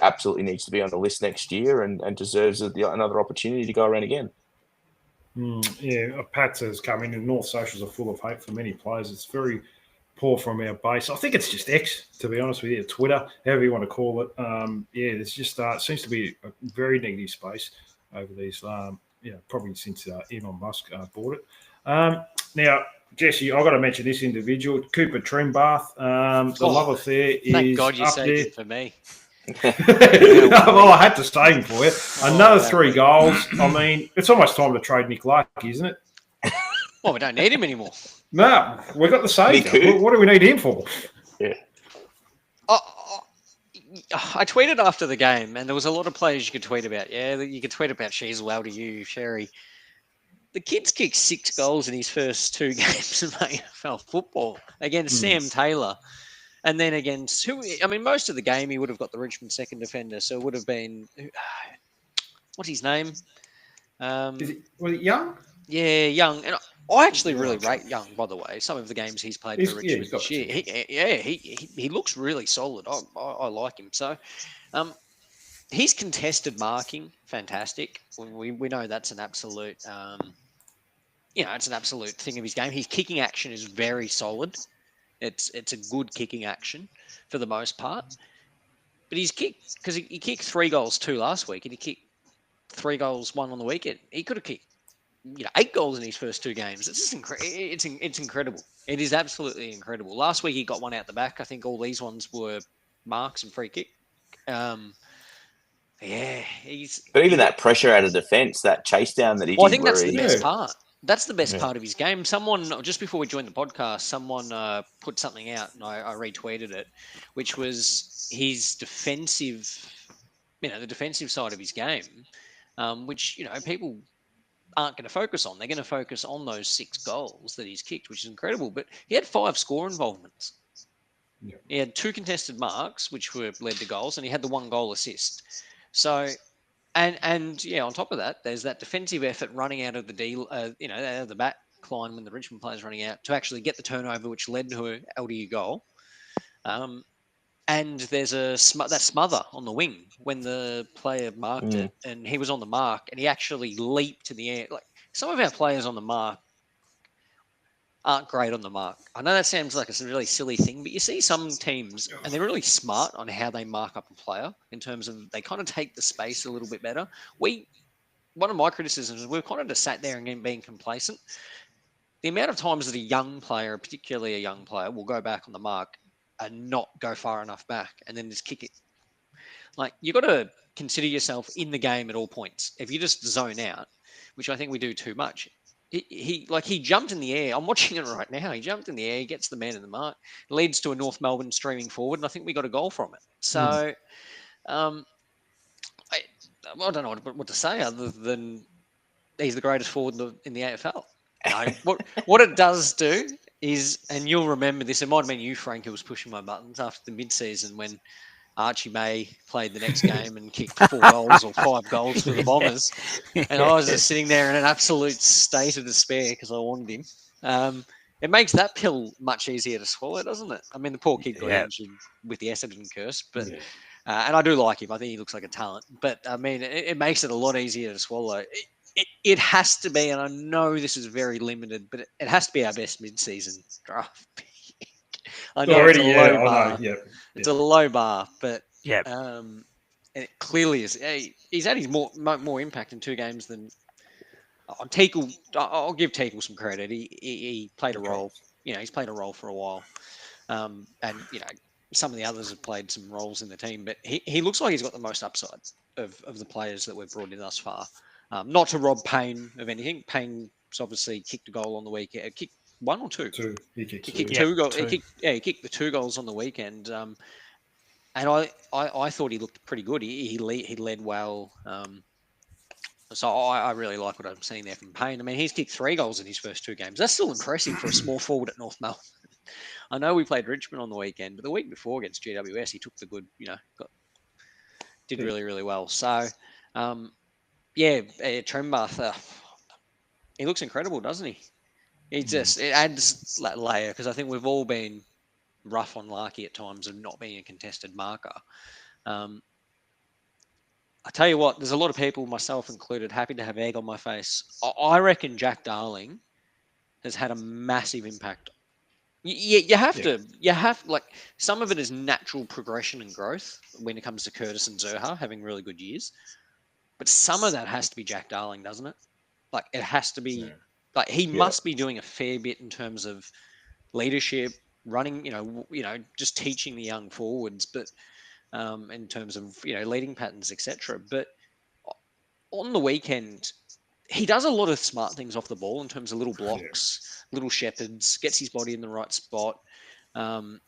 absolutely needs to be on the list next year and deserves another opportunity to go around again. Pat has come in, and North Socials are full of hate for many players. It's very poor from our base. I think it's just X, to be honest with you, Twitter, however you want to call it. There's just seems to be a very negative space over these, probably since Elon Musk bought it. Now, Jesse, I've got to mention this individual, Cooper Trimbath. The love affair is thank God you up saved there. it for me. Well, I had to say him for you. Another 3 goals. I mean, it's almost time to trade Nick Luck, isn't it? Well, we don't need him anymore. No, we got the saviour. Miku. What do we need him for? I tweeted after the game, and there was a lot of players you could tweet about. Yeah, you could tweet about Sheaswell to you, Sherry. The kid's kicked 6 goals in his first 2 games of AFL football against Sam Taylor. And then against who? I mean, most of the game he would have got the Richmond second defender, so it would have been what's his name? Was it Young? Yeah, Young. And I actually really rate Young, by the way. Some of the games he's played He's- for yeah, Richmond he's got this year, he looks really solid. I like him. So, he's contested marking, fantastic. We know that's an absolute, it's an absolute thing of his game. His kicking action is very solid. It's a good kicking action for the most part. But he's kicked because he kicked 3 goals 2 last week, and he kicked 3 goals 1 on the weekend. He could have kicked 8 goals in his first 2 games. It's just it's incredible. It is absolutely incredible. Last week he got one out the back. I think all these ones were marks and free kick. But even that pressure out of defence, that chase down that he did. I think that's the where best Yeah. part. That's the best part of his game. Someone, just before we joined the podcast, someone put something out, and I retweeted it, which was his defensive, the defensive side of his game, which, people aren't going to focus on. They're going to focus on those 6 goals that he's kicked, which is incredible. But he had 5 score involvements. Yeah. He had 2 contested marks, which were led to goals, and he had the 1 goal assist. So, and on top of that, there's that defensive effort running out of the deal, out of the back line when the Richmond players running out to actually get the turnover, which led to a LDU goal. And there's that smother on the wing when the player marked it, and he was on the mark, and he actually leaped to the air. Like, some of our players on the mark aren't great on the mark. I know that sounds like a really silly thing, but you see some teams, and they're really smart on how they mark up a player in terms of they kind of take the space a little bit better. One of my criticisms is we've kind of just sat there and being complacent. The amount of times that a young player, particularly a young player, will go back on the mark and not go far enough back and then just kick it. Like, you've got to consider yourself in the game at all points. If you just zone out, which I think we do too much, he jumped in the air. I'm watching it right now. He jumped in the air, he gets the man in the mark, leads to a North Melbourne streaming forward, and I think we got a goal from it. So, I don't know what to say other than he's the greatest forward in the AFL. What it does do is, and you'll remember this, it might have been you, Frank, who was pushing my buttons after the mid-season when Archie May played the next game and kicked 4 goals or 5 goals for the Bombers. And I was just sitting there in an absolute state of despair because I wanted him. It makes that pill much easier to swallow, doesn't it? I mean, the poor kid got injured with the Essendon curse, but and I do like him. I think he looks like a talent. But, I mean, it makes it a lot easier to swallow. It has to be, and I know this is very limited, but it has to be our best mid-season draft pick. I know Already, it's a low bar. It's a low bar, but and it clearly is. He's had his more impact in 2 games than Teakle. I'll give Teakle some credit. He played a role. He's played a role for a while, and some of the others have played some roles in the team, but he looks like he's got the most upside of the players that we've brought in thus far. Not to rob Payne of anything. Payne's obviously kicked a goal on the weekend. Kicked 1 or 2? 2. He kicked 2 goals. He kicked the 2 goals on the weekend. And I thought he looked pretty good. He led well. So I really like what I'm seeing there from Payne. I mean, he's kicked 3 goals in his first 2 games. That's still impressive for a small forward at North Melbourne. I know we played Richmond on the weekend, but the week before against GWS, he took the good, did really, really well. So, Trembath, he looks incredible, doesn't he? It adds that layer because I think we've all been rough on Larky at times of not being a contested marker. I tell you what, there's a lot of people, myself included, happy to have egg on my face. I reckon Jack Darling has had a massive impact. You have to, some of it is natural progression and growth when it comes to Curtis and Zerha having really good years. But some of that has to be Jack Darling, doesn't it? Like, it has to be, he must be doing a fair bit in terms of leadership, running, just teaching the young forwards, but in terms of, leading patterns, etc. But on the weekend, he does a lot of smart things off the ball in terms of little blocks, little shepherds, gets his body in the right spot. And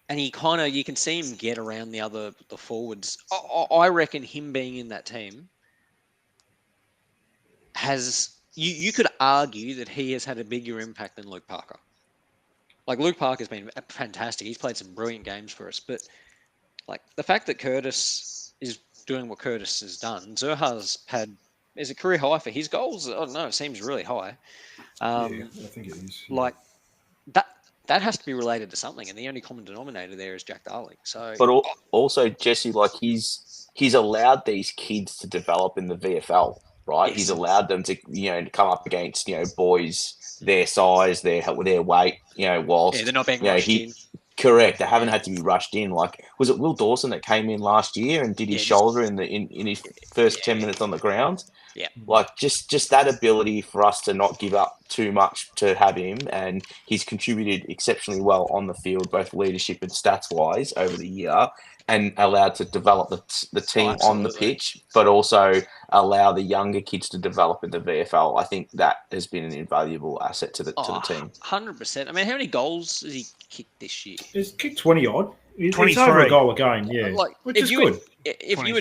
he you can see him get around the forwards. I reckon him being in that team you could argue that he has had a bigger impact than Luke Parker. Like, Luke Parker's been fantastic. He's played some brilliant games for us, but like the fact that Curtis is doing what Curtis has done, Zurhaar's is a career high for his goals. I don't know, it seems really high. I think it is. Yeah. Like that has to be related to something, and the only common denominator there is Jack Darling. So, but also Jesse, like he's allowed these kids to develop in the VFL, right? Yes. He's allowed them to come up against boys their size, their weight, whilst they're not being rushed in. Correct. They haven't had to be rushed in. Like, was it Will Dawson that came in last year and did his shoulder in his first 10 minutes on the ground? Yeah. Like, just that ability for us to not give up too much to have him, and he's contributed exceptionally well on the field, both leadership and stats wise over the year, and allowed to develop the team on the pitch, but also allow the younger kids to develop in the VFL. I think that has been an invaluable asset to the team. 100%. I mean, how many goals has he kicked this year? He's kicked 20 odd. It's 23. over a goal a game, yeah. Which is good. If you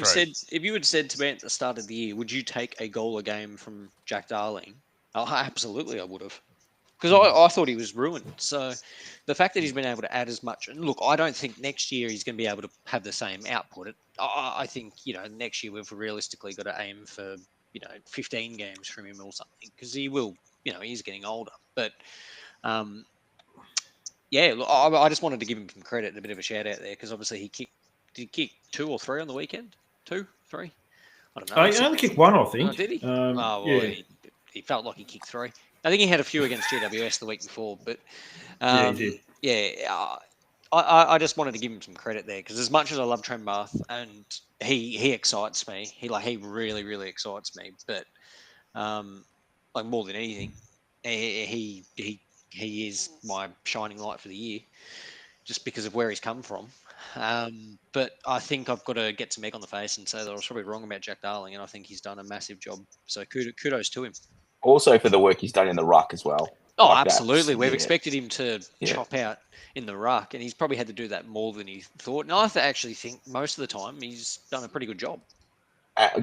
had said to me at the start of the year, would you take a goal a game from Jack Darling? Oh, absolutely, I would have. Because I thought he was ruined. So the fact that he's been able to add as much, and look, I don't think next year he's going to be able to have the same output. I think next year we've realistically got to aim for 15 games from him or something, because he will. He's getting older. But look, I just wanted to give him some credit and a bit of a shout out there, because obviously did he kick 2 or 3 on the weekend? 2, 3? I don't know. He only kicked 1, I think. Oh, did he? He felt like he kicked 3. I think he had a few against GWS the week before, but he did. I just wanted to give him some credit there, because as much as I love Trent Barth and he excites me, he really, really excites me, but like more than anything, he is my shining light for the year, just because of where he's come from. But I think I've got to get some egg on the face and say that I was probably wrong about Jack Darling, and I think he's done a massive job. So kudos to him. Also for the work he's done in the ruck as well. Oh, like absolutely. We've expected him to chop out in the ruck, and he's probably had to do that more than he thought. And I actually think most of the time he's done a pretty good job.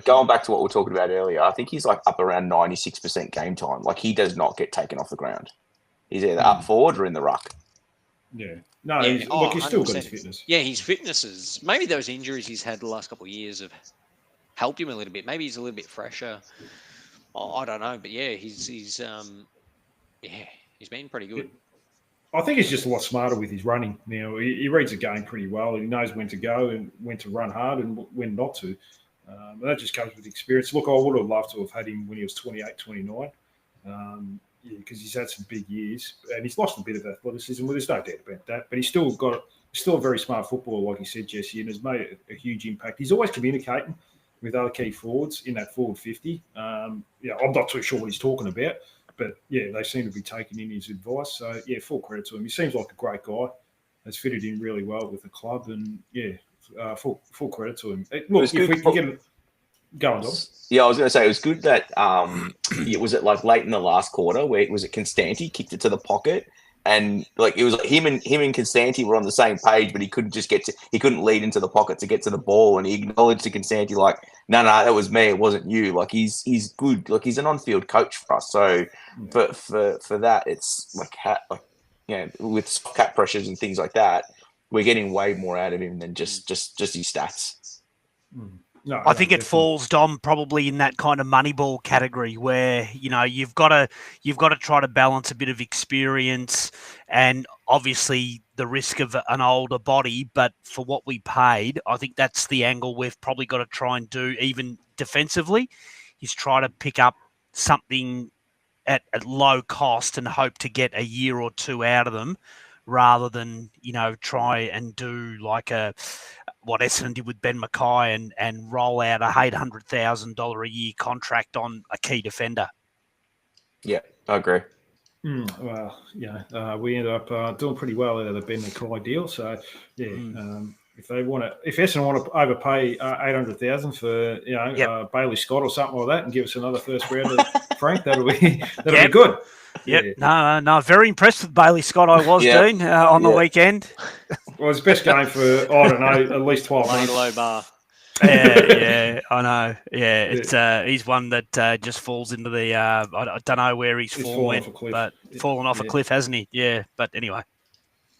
Going back to what we were talking about earlier, I think he's like up around 96% game time. Like, he does not get taken off the ground. He's either up forward or in the ruck. Yeah. No, he's still got his fitness. Yeah, his fitness is... Maybe those injuries he's had the last couple of years have helped him a little bit. Maybe he's a little bit fresher. I don't know, but he's been pretty good. I think he's just a lot smarter with his running now. He reads the game pretty well. He knows when to go and when to run hard and when not to. And that just comes with experience. Look, I would have loved to have had him when he was 28, 29, because he's had some big years and he's lost a bit of athleticism. Well, there's no doubt about that. But he's still a very smart footballer, like you said, Jesse, and has made a huge impact. He's always communicating with other key forwards in that forward 50. I'm not too sure what he's talking about, but they seem to be taking in his advice. So full credit to him. He seems like a great guy. Has fitted in really well with the club, and full credit to him. Look, if we can get him going on. Yeah, I was going to say it was good that was it like late in the last quarter where was it Constanti kicked it to the pocket. And like it was like him and Constanti were on the same page, but he couldn't lead into the pocket to get to the ball, and he acknowledged to Constanti like, no, that was me, it wasn't you. Like he's good, like he's an on-field coach for us. So for that, it's like with soft cap pressures and things like that, we're getting way more out of him than just his stats. No, I think it falls, Dom, probably in that kind of Moneyball category where you've got to try to balance a bit of experience and obviously the risk of an older body. But for what we paid, I think that's the angle we've probably got to try and do, even defensively, is try to pick up something at low cost and hope to get a year or two out of them, rather than try and do like what Essendon did with Ben Mackay and roll out a $800,000 a year contract on a key defender. Yeah, I agree. We ended up doing pretty well out of the Ben Mackay deal. So, if they want to, if Essendon want to overpay 800,000 for Bailey Scott or something like that, and give us another first rounder, Frank, that'll be good. Yep. Yeah. No. Very impressed with Bailey Scott. I was, Dean, on the weekend. Well, his best game for I don't know, at least 12 Laying months. low bar. Yeah, I know. Yeah, it's he's one that just falls into the. I don't know where he's fallen off a cliff. but fallen off a cliff, hasn't he? Yeah, but anyway.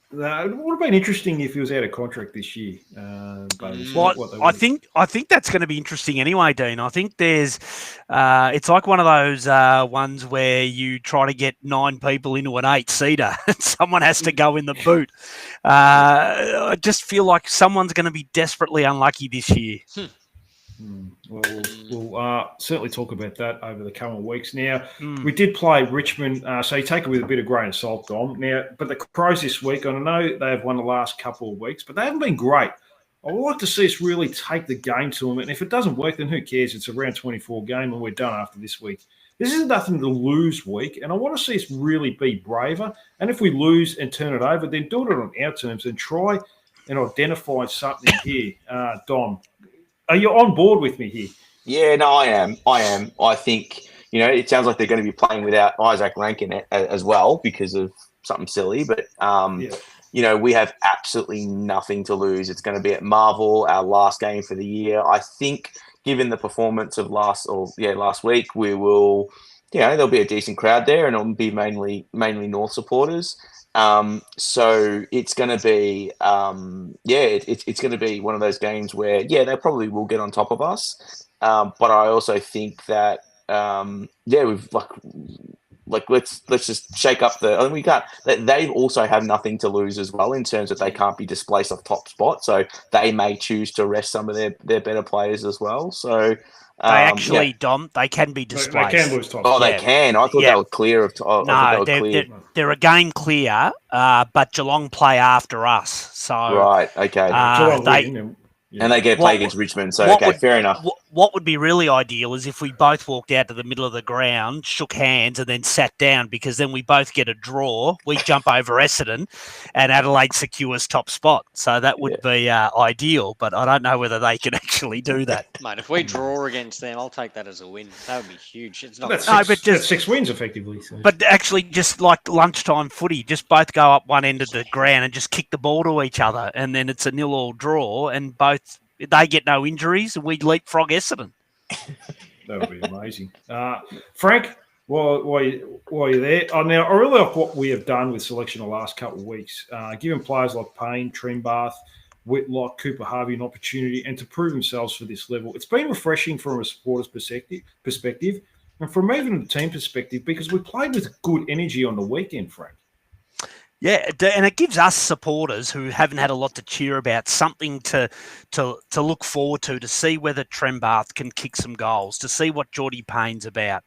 It would have been interesting if he was out of contract this year. I think that's going to be interesting anyway, Dean. I think there's, it's like one of those ones where you try to get 9 people into an 8-seater and someone has to go in the boot. I just feel like someone's going to be desperately unlucky this year. Well, we'll certainly talk about that over the coming weeks. Now, we did play Richmond, so you take it with a bit of grain of salt, Dom. Now, but the Crows this week, I know they have won the last couple of weeks, but they haven't been great. I would like to see us really take the game to them, and if it doesn't work, then who cares? It's a round 24 game, and we're done after this week. This is nothing to lose week, and I want to see us really be braver. And if we lose and turn it over, then do it on our terms and try and identify something here, Dom. Are you on board with me here? Yeah, no, I am. I think, it sounds like they're going to be playing without Isaac Rankin as well because of something silly. But, we have absolutely nothing to lose. It's going to be at Marvel, our last game for the year. I think given the performance of last week, we will, there'll be a decent crowd there and it'll be mainly North supporters. So it's going to be, it's going to be one of those games where, they probably will get on top of us. But I also think that, we've let's just shake up we can't, they also have nothing to lose as well in terms of they can't be displaced off top spot. So they may choose to rest some of their better players as well. So, Dom, they can be displaced. They can lose top. Oh, they can. I thought they were clear of. They're a game clear, but Geelong play after us. So right, okay. And they get play against Richmond. So fair enough. What would be really ideal is if we both walked out to the middle of the ground, shook hands, and then sat down, because then we both get a draw. We jump over Essendon, and Adelaide secures top spot. So that would be ideal, but I don't know whether they can actually do that. Mate, if we draw against them, I'll take that as a win. That would be huge. It's not. That's 6 wins effectively. So. But actually, just like lunchtime footy, just both go up one end of the ground and just kick the ball to each other, and then it's a 0-0 draw, and both. They get no injuries, and we leapfrog Essendon. That would be amazing. Frank, while you're there, now I really like what we have done with selection the last couple of weeks, giving players like Payne, Trimbath, Whitlock, Cooper Harvey an opportunity and to prove themselves for this level. It's been refreshing from a supporter's perspective and from even a team perspective because we played with good energy on the weekend, Frank. Yeah, and it gives us supporters who haven't had a lot to cheer about something to look forward to see whether Trembath can kick some goals, to see what Geordie Payne's about,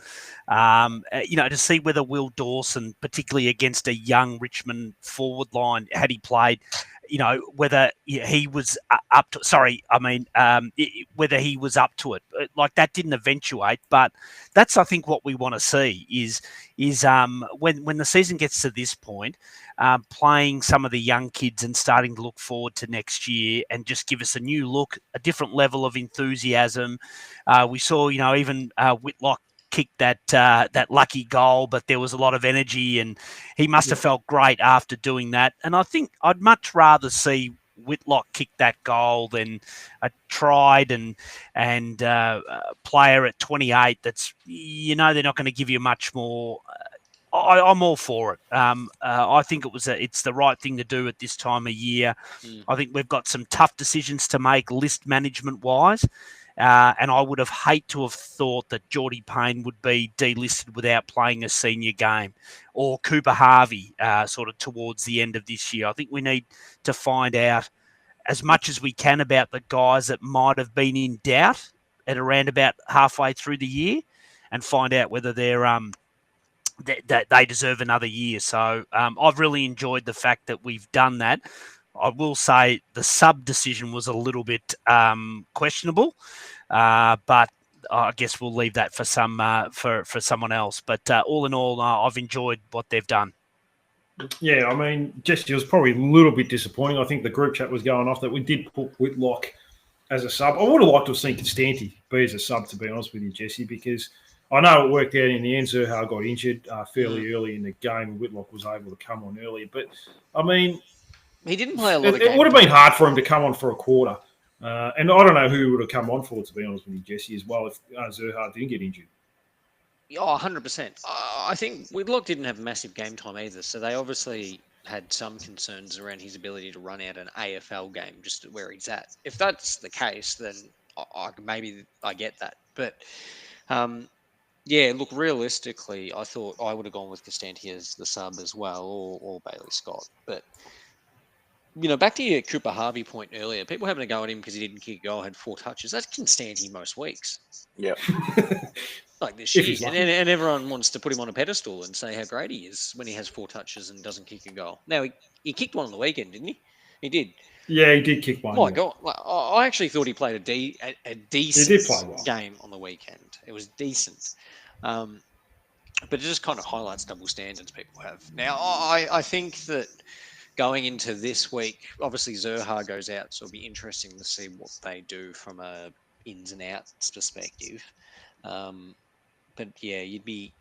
to see whether Will Dawson, particularly against a young Richmond forward line, had he played, whether he was up to. Whether he was up to it. Like that didn't eventuate, but that's I think what we want to see is when the season gets to this point. Playing some of the young kids and starting to look forward to next year and just give us a new look, a different level of enthusiasm. We saw, even Whitlock kicked that lucky goal, but there was a lot of energy and he must have felt great after doing that. And I think I'd much rather see Whitlock kick that goal than a tried and player at 28 that's, they're not going to give you much more. I'm all for it. I think it's the right thing to do at this time of year. I think we've got some tough decisions to make list management wise. And I would have hate to have thought that Geordie Payne would be delisted without playing a senior game or Cooper Harvey sort of towards the end of this year. I think we need to find out as much as we can about the guys that might have been in doubt at around about halfway through the year and find out whether they're that they deserve another year. So I've really enjoyed the fact that we've done that. I will say the sub decision was a little bit questionable, but I guess we'll leave that for someone else. But all in all, I've enjoyed what they've done. Yeah, I mean, Jesse was probably a little bit disappointing. I think the group chat was going off that we did put Whitlock as a sub. I would have liked to have seen Constanti be as a sub, to be honest with you, Jesse, because I know it worked out in the end. Zerha got injured fairly early in the game, and Whitlock was able to come on earlier. But, I mean, He didn't play a lot of it games. would have been hard for him to come on for a quarter. And I don't know who he would have come on for, to be honest with you, Jesse, as well, if Zerha didn't get injured. Oh, 100%. I think Whitlock didn't have massive game time either, so they obviously had some concerns around his ability to run out an AFL game just where he's at. If that's the case, then maybe I get that. But yeah, look, realistically, I thought I would have gone with Constanti as the sub as well, or Bailey Scott. But back to your Cooper Harvey point earlier, people having a go at him because he didn't kick a goal, had 4 touches. That's Constanti most weeks. Yeah. Like this year. And everyone wants to put him on a pedestal and say how great he is when he has 4 touches and doesn't kick a goal. Now, he kicked one on the weekend, didn't he? He did. Yeah, he did kick one. My God. I actually thought he played a decent game on the weekend. It was decent. But it just kind of highlights double standards people have. Now, I think that going into this week, obviously Zerha goes out, so it'll be interesting to see what they do from a ins and outs perspective. But yeah, you'd be.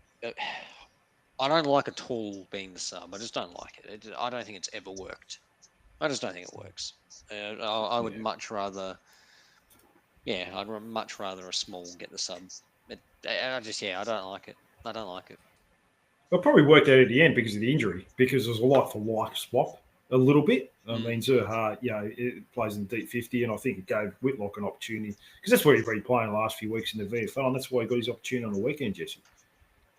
I don't like a tall being the sub. I just don't like it. I don't think it's ever worked. I just don't think it works. I would much rather. Yeah, I'd much rather a small get the sub. I don't like it. I don't like it. It probably worked out at the end because of the injury, because there's a like for like swap a little bit. I mean, Zerha, it plays in the deep 50, and I think it gave Whitlock an opportunity because that's where he's been playing the last few weeks in the VFL, and that's why he got his opportunity on the weekend, Jesse.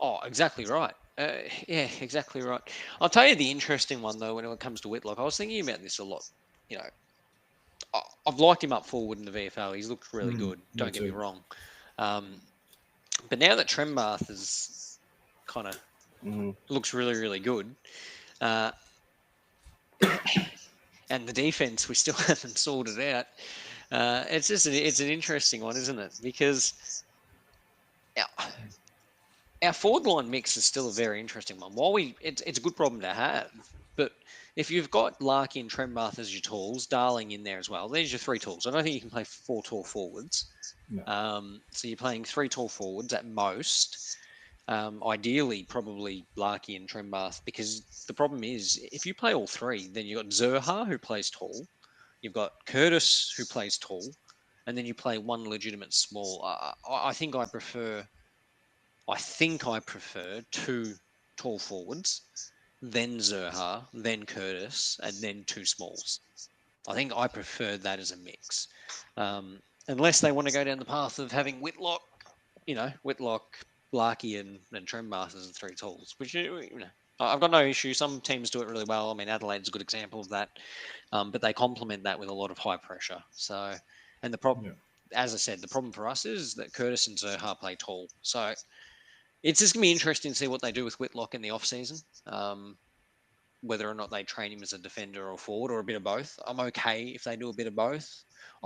Oh, exactly right. Yeah, exactly right. I'll tell you the interesting one, though, when it comes to Whitlock. I was thinking about this a lot. I've liked him up forward in the VFL. He's looked really good. Don't get me wrong. But now that Trembath is kind of looks really, really good, and the defense we still haven't sorted out. It's an interesting one, isn't it? Because our forward line mix is still a very interesting one. It's a good problem to have, but if you've got Larky and Trembath as your tools, Darling in there as well, there's your 3 tools. I don't think you can play 4 tall forwards. No. So you're playing 3 tall forwards at most. Ideally, probably Larky and Trembath, because the problem is if you play all 3, then you've got Zerha who plays tall, you've got Curtis who plays tall, and then you play 1 legitimate small. I think I prefer 2 tall forwards, then Zerha, then Curtis, and then 2 smalls. I think I prefer that as a mix. Unless they want to go down the path of having Whitlock, Larky and Trembath as the 3 talls, which I've got no issue. Some teams do it really well. I mean, Adelaide's a good example of that, but they complement that with a lot of high pressure. So, and the problem, as I said, the problem for us is that Curtis and Zerha play tall. So it's just gonna be interesting to see what they do with Whitlock in the off season. Whether or not they train him as a defender or forward or a bit of both. I'm okay if they do a bit of both.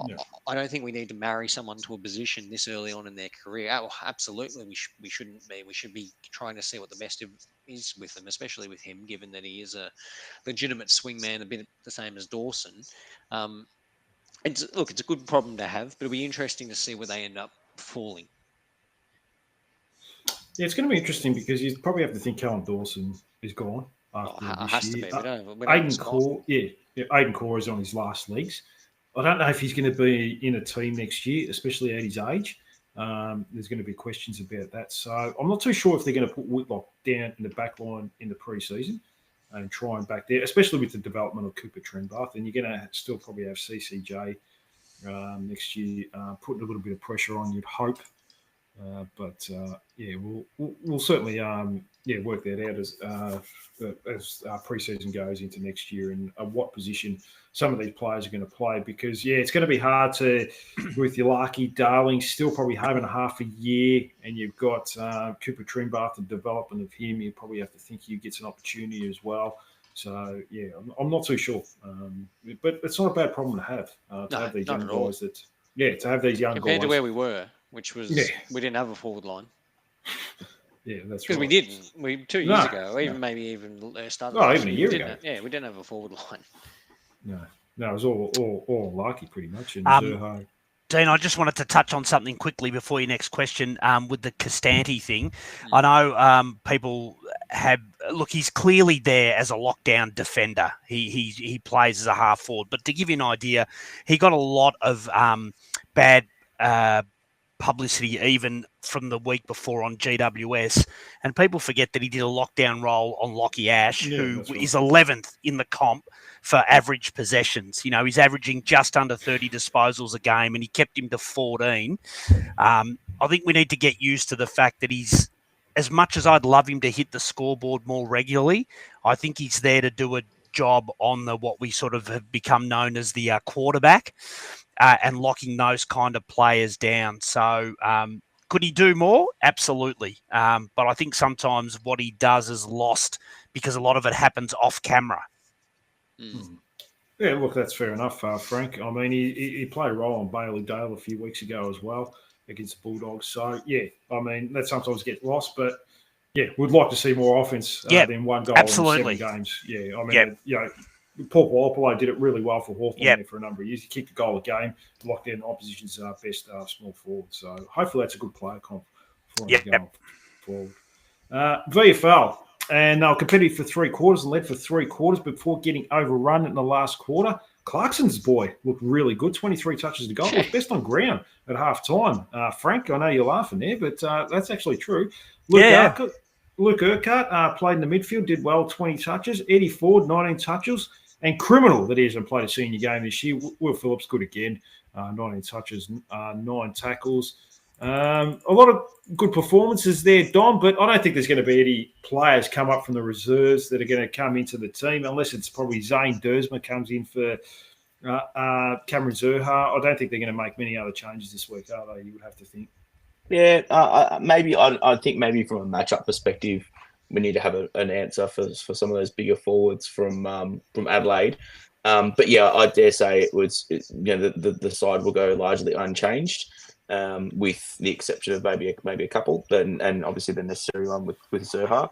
Yeah. I don't think we need to marry someone to a position this early on in their career. Oh, absolutely, we shouldn't be. We should be trying to see what the best is with them, especially with him, given that he is a legitimate swingman, a bit the same as Dawson. It's a good problem to have, but it'll be interesting to see where they end up falling. Yeah, it's going to be interesting because you probably have to think Callum Dawson is gone. Has to be. Aidan Corr, Aidan Corr is on his last legs. I don't know if he's going to be in a team next year, especially at his age. There's going to be questions about that. So I'm not too sure if they're going to put Whitlock down in the back line in the pre-season and try and back there, especially with the development of Cooper Trembath. And you're going to still probably have CCJ next year, putting a little bit of pressure on, you'd hope. We'll certainly work that out as pre-season goes into next year and what position some of these players are going to play, because it's going to be hard to with your Larky, Darling still probably having a half a year, and you've got Cooper Trembath, the development of him, you probably have to think he gets an opportunity as well. So I'm not too sure, but it's not a bad problem to have have these young guys to have these young compared guys to where we were. Which was we didn't have a forward line. Yeah, that's Because right. we didn't. 2 years No, ago, or even maybe even start of Oh, last even a year, year we ago. didn't. Yeah, we didn't have a forward line. No, it was all lucky pretty much. And Um, Zerha, Dean, I just wanted to touch on something quickly before your next question with the Costanti thing. Mm. I know people have look. He's clearly there as a lockdown defender. He plays as a half forward. But to give you an idea, he got a lot of bad publicity even from the week before on GWS, and people forget that he did a lockdown role on Lockie Ash, Yeah, who that's right. is 11th in the comp for average possessions. You know, he's averaging just under 30 disposals a game, and he kept him to 14. I think we need to get used to the fact that he's, as much as I'd love him to hit the scoreboard more regularly, I think he's there to do a job on the what we sort of have become known as the quarterback. And locking those kind of players down. So could he do more? Absolutely. But I think sometimes what he does is lost because a lot of it happens off camera. Mm. Yeah, look, that's fair enough, Frank. I mean, he played a role on Bailey Dale a few weeks ago as well against the Bulldogs. So, yeah, I mean, that sometimes gets lost, but yeah, we'd like to see more offense than one goal absolutely. in 7 games. Yeah, I mean, you know, Paul Walpolo did it really well for Hawthorn there for a number of years. He kicked a goal a game, locked in opposition's best small forward. So hopefully that's a good player comp for him going forward. VFL, and they were competitive for 3 quarters and led for 3 quarters before getting overrun in the last quarter. Clarkson's boy looked really good, 23 touches to goal. It was best on ground at half time. Frank, I know you're laughing there, but that's actually true. Luke Urquhart played in the midfield, did well, 20 touches. Eddie Ford, 19 touches. And criminal that he hasn't played a senior game this year. Will Phillips, good again, 19 touches, 9 tackles. A lot of good performances there, Dom, but I don't think there's going to be any players come up from the reserves that are going to come into the team, unless it's probably Zane Dersma comes in for Cameron Zerha. I don't think they're going to make many other changes this week, are they? You would have to think. Yeah, maybe I think maybe from a matchup perspective, we need to have an answer for some of those bigger forwards from Adelaide. But yeah, I dare say the side will go largely unchanged, with the exception of maybe a couple, and obviously the necessary one with Zerha.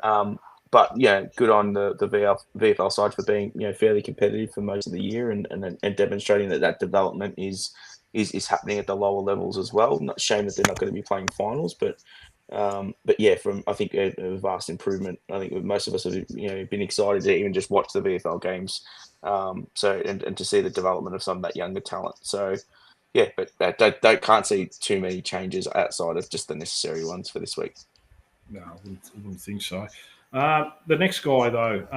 But yeah, good on the VFL side for being fairly competitive for most of the year and demonstrating that development is happening at the lower levels as well. Not shame that they're not going to be playing finals, but yeah, I think a vast improvement. I think most of us have been excited to even just watch the VFL games, and to see the development of some of that younger talent. So yeah, but can't see too many changes outside of just the necessary ones for this week. No, I wouldn't think so. The next guy, though,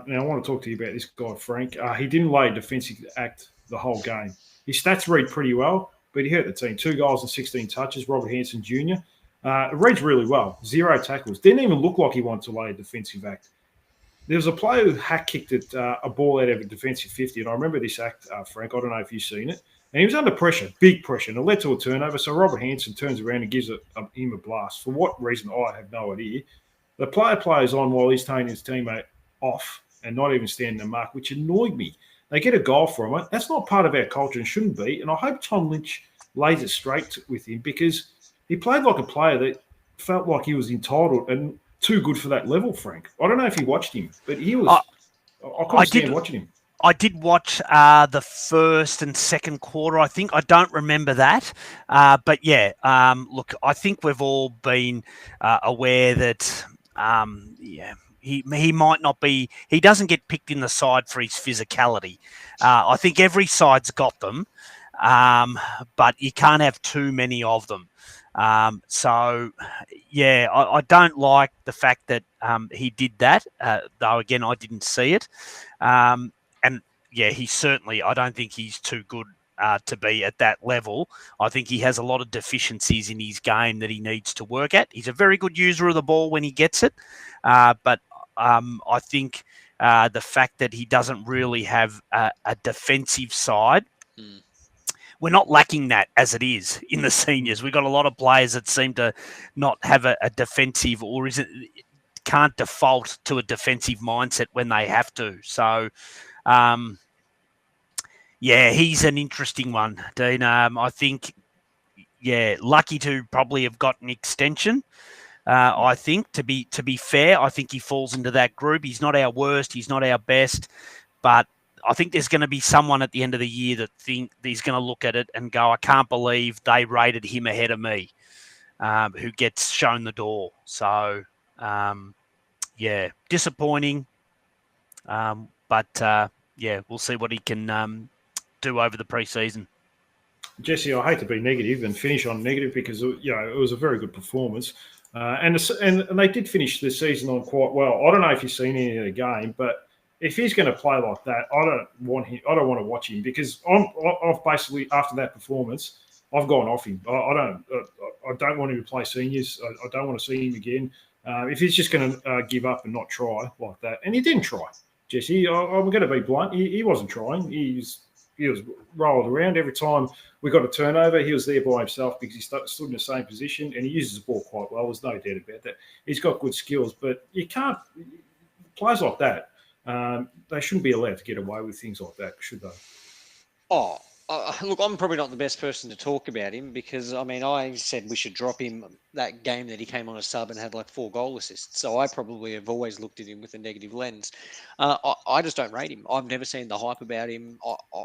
now I want to talk to you about this guy, Frank. He didn't lay a defensive act the whole game. His stats read pretty well, but he hurt the team. 2 goals and 16 touches, Robert Hanson Jr. It reads really well. 0 tackles. Didn't even look like he wanted to lay a defensive act. There was a player who hack-kicked a ball out of a defensive 50, and I remember this act, Frank. I don't know if you've seen it. And he was under pressure, big pressure, and it led to a turnover. So Robert Hanson turns around and gives him a blast. For what reason, I have no idea. The player plays on while he's taking his teammate off and not even standing the mark, which annoyed me. They get a goal from it. That's not part of our culture and shouldn't be. And I hope Tom Lynch lays it straight with him, because he played like a player that felt like he was entitled and too good for that level, Frank. I don't know if you watched him, but he was. I couldn't stand watching him. I did watch the first and second quarter, I think. I don't remember that. But yeah, look, I think we've all been aware that, he might not be, he doesn't get picked in the side for his physicality. I think every side's got them, but you can't have too many of them. So, yeah, I don't like the fact that he did that, though, again, I didn't see it. And yeah, I don't think he's too good to be at that level. I think he has a lot of deficiencies in his game that he needs to work at. He's a very good user of the ball when he gets it. But I think the fact that he doesn't really have a defensive side, we're not lacking that as it is in the seniors. We've got a lot of players that seem to not have a defensive, or can't default to a defensive mindset when they have to. So, yeah, he's an interesting one, Dean. I think, yeah, lucky to probably have got an extension, I think to be fair, I think he falls into that group. He's not our worst. He's not our best, but I think there's going to be someone at the end of the year that he's going to look at it and go, I can't believe they rated him ahead of me, who gets shown the door. So, yeah, disappointing. But yeah, we'll see what he can do over the preseason. Jesse, I hate to be negative and finish on negative because it was a very good performance, and they did finish the season on quite well. I don't know if you've seen any of the game, but if he's going to play like that, I don't want to watch him because I've basically after that performance, I've gone off him. I don't want him to play seniors. I don't want to see him again. If he's just going to give up and not try like that, and he didn't try, Jesse. I'm going to be blunt. He wasn't trying. He was rolled around every time we got a turnover. He was there by himself because he stood in the same position and he uses the ball quite well. There's no doubt about that. He's got good skills, but you can't players like that. They shouldn't be allowed to get away with things like that, should they? Oh, look, I'm probably not the best person to talk about him because, I mean, I said we should drop him that game that he came on a sub and had like 4 goal assists. So I probably have always looked at him with a negative lens. I just don't rate him. I've never seen the hype about him.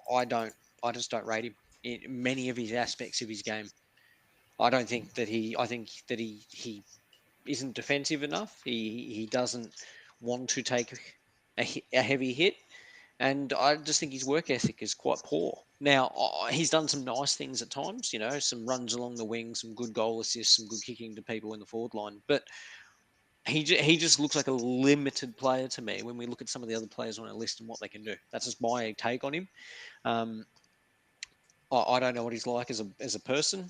I just don't rate him in many of his aspects of his game. I think that he isn't defensive enough. He doesn't want to take a heavy hit. And I just think his work ethic is quite poor. Now, he's done some nice things at times, some runs along the wing, some good goal assists, some good kicking to people in the forward line. But he just looks like a limited player to me when we look at some of the other players on our list and what they can do. That's just my take on him. I don't know what he's like as a person.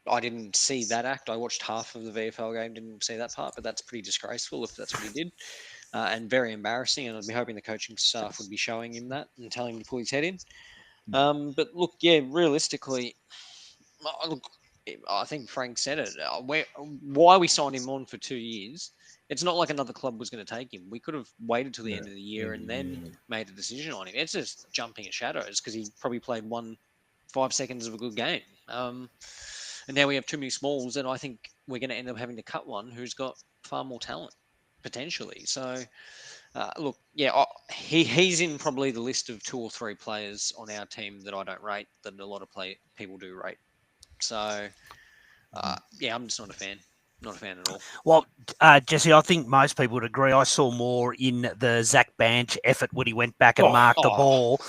I didn't see that act. I watched half of the VFL game, didn't see that part, but that's pretty disgraceful if that's what he did. And very embarrassing, and I'd be hoping the coaching staff would be showing him that and telling him to pull his head in. But look, yeah, realistically, I think Frank said it. Why we signed him on for 2 years, it's not like another club was going to take him. We could have waited till the end of the year and then made a decision on him. It's just jumping at shadows because he probably played 5 seconds of a good game. And now we have too many smalls, and I think we're going to end up having to cut one who's got far more talent. Potentially. So, look, yeah, he's in probably the list of 2 or 3 players on our team that I don't rate, that a lot of people do rate. So, yeah, I'm just not a fan. Not a fan at all. Well, Jesse, I think most people would agree. I saw more in the Zach Banch effort when he went back and marked the ball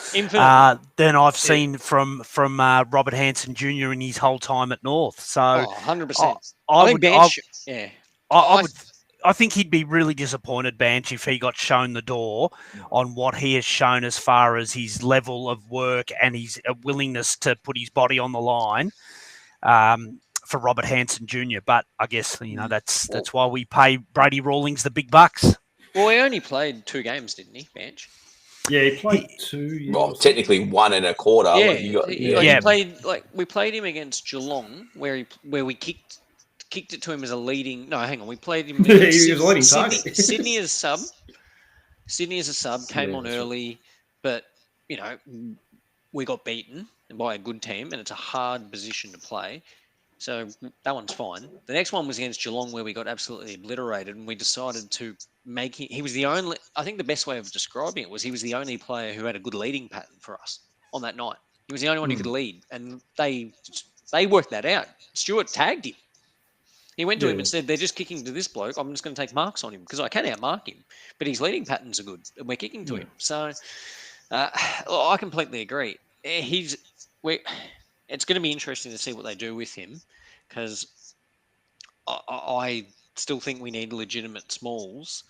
than I've seen from Robert Hansen Jr. in his whole time at North. So, 100%. I think Banch, yeah. I think he'd be really disappointed, Banch, if he got shown the door on what he has shown as far as his level of work and his willingness to put his body on the line for Robert Hansen Jr. But I guess, that's why we pay Brady Rawlings the big bucks. Well, he only played 2 games, didn't he, Banch? Yeah, he played 2. Well, technically 1 1/4. He played we played him against Geelong, where we kicked it to him as a leading. No, hang on. We played him. He was leading target. Sydney as a sub. Sydney as a sub came on early, but we got beaten by a good team, and it's a hard position to play. So that one's fine. The next one was against Geelong, where we got absolutely obliterated, and we decided to make him. He was the only. I think the best way of describing it was he was the only player who had a good leading pattern for us on that night. He was the only one who could lead, and they worked that out. Stewart tagged him. He went to him and said, they're just kicking to this bloke. I'm just going to take marks on him because I can outmark him. But his leading patterns are good and we're kicking to him. So I completely agree. It's going to be interesting to see what they do with him because I still think we need legitimate smalls.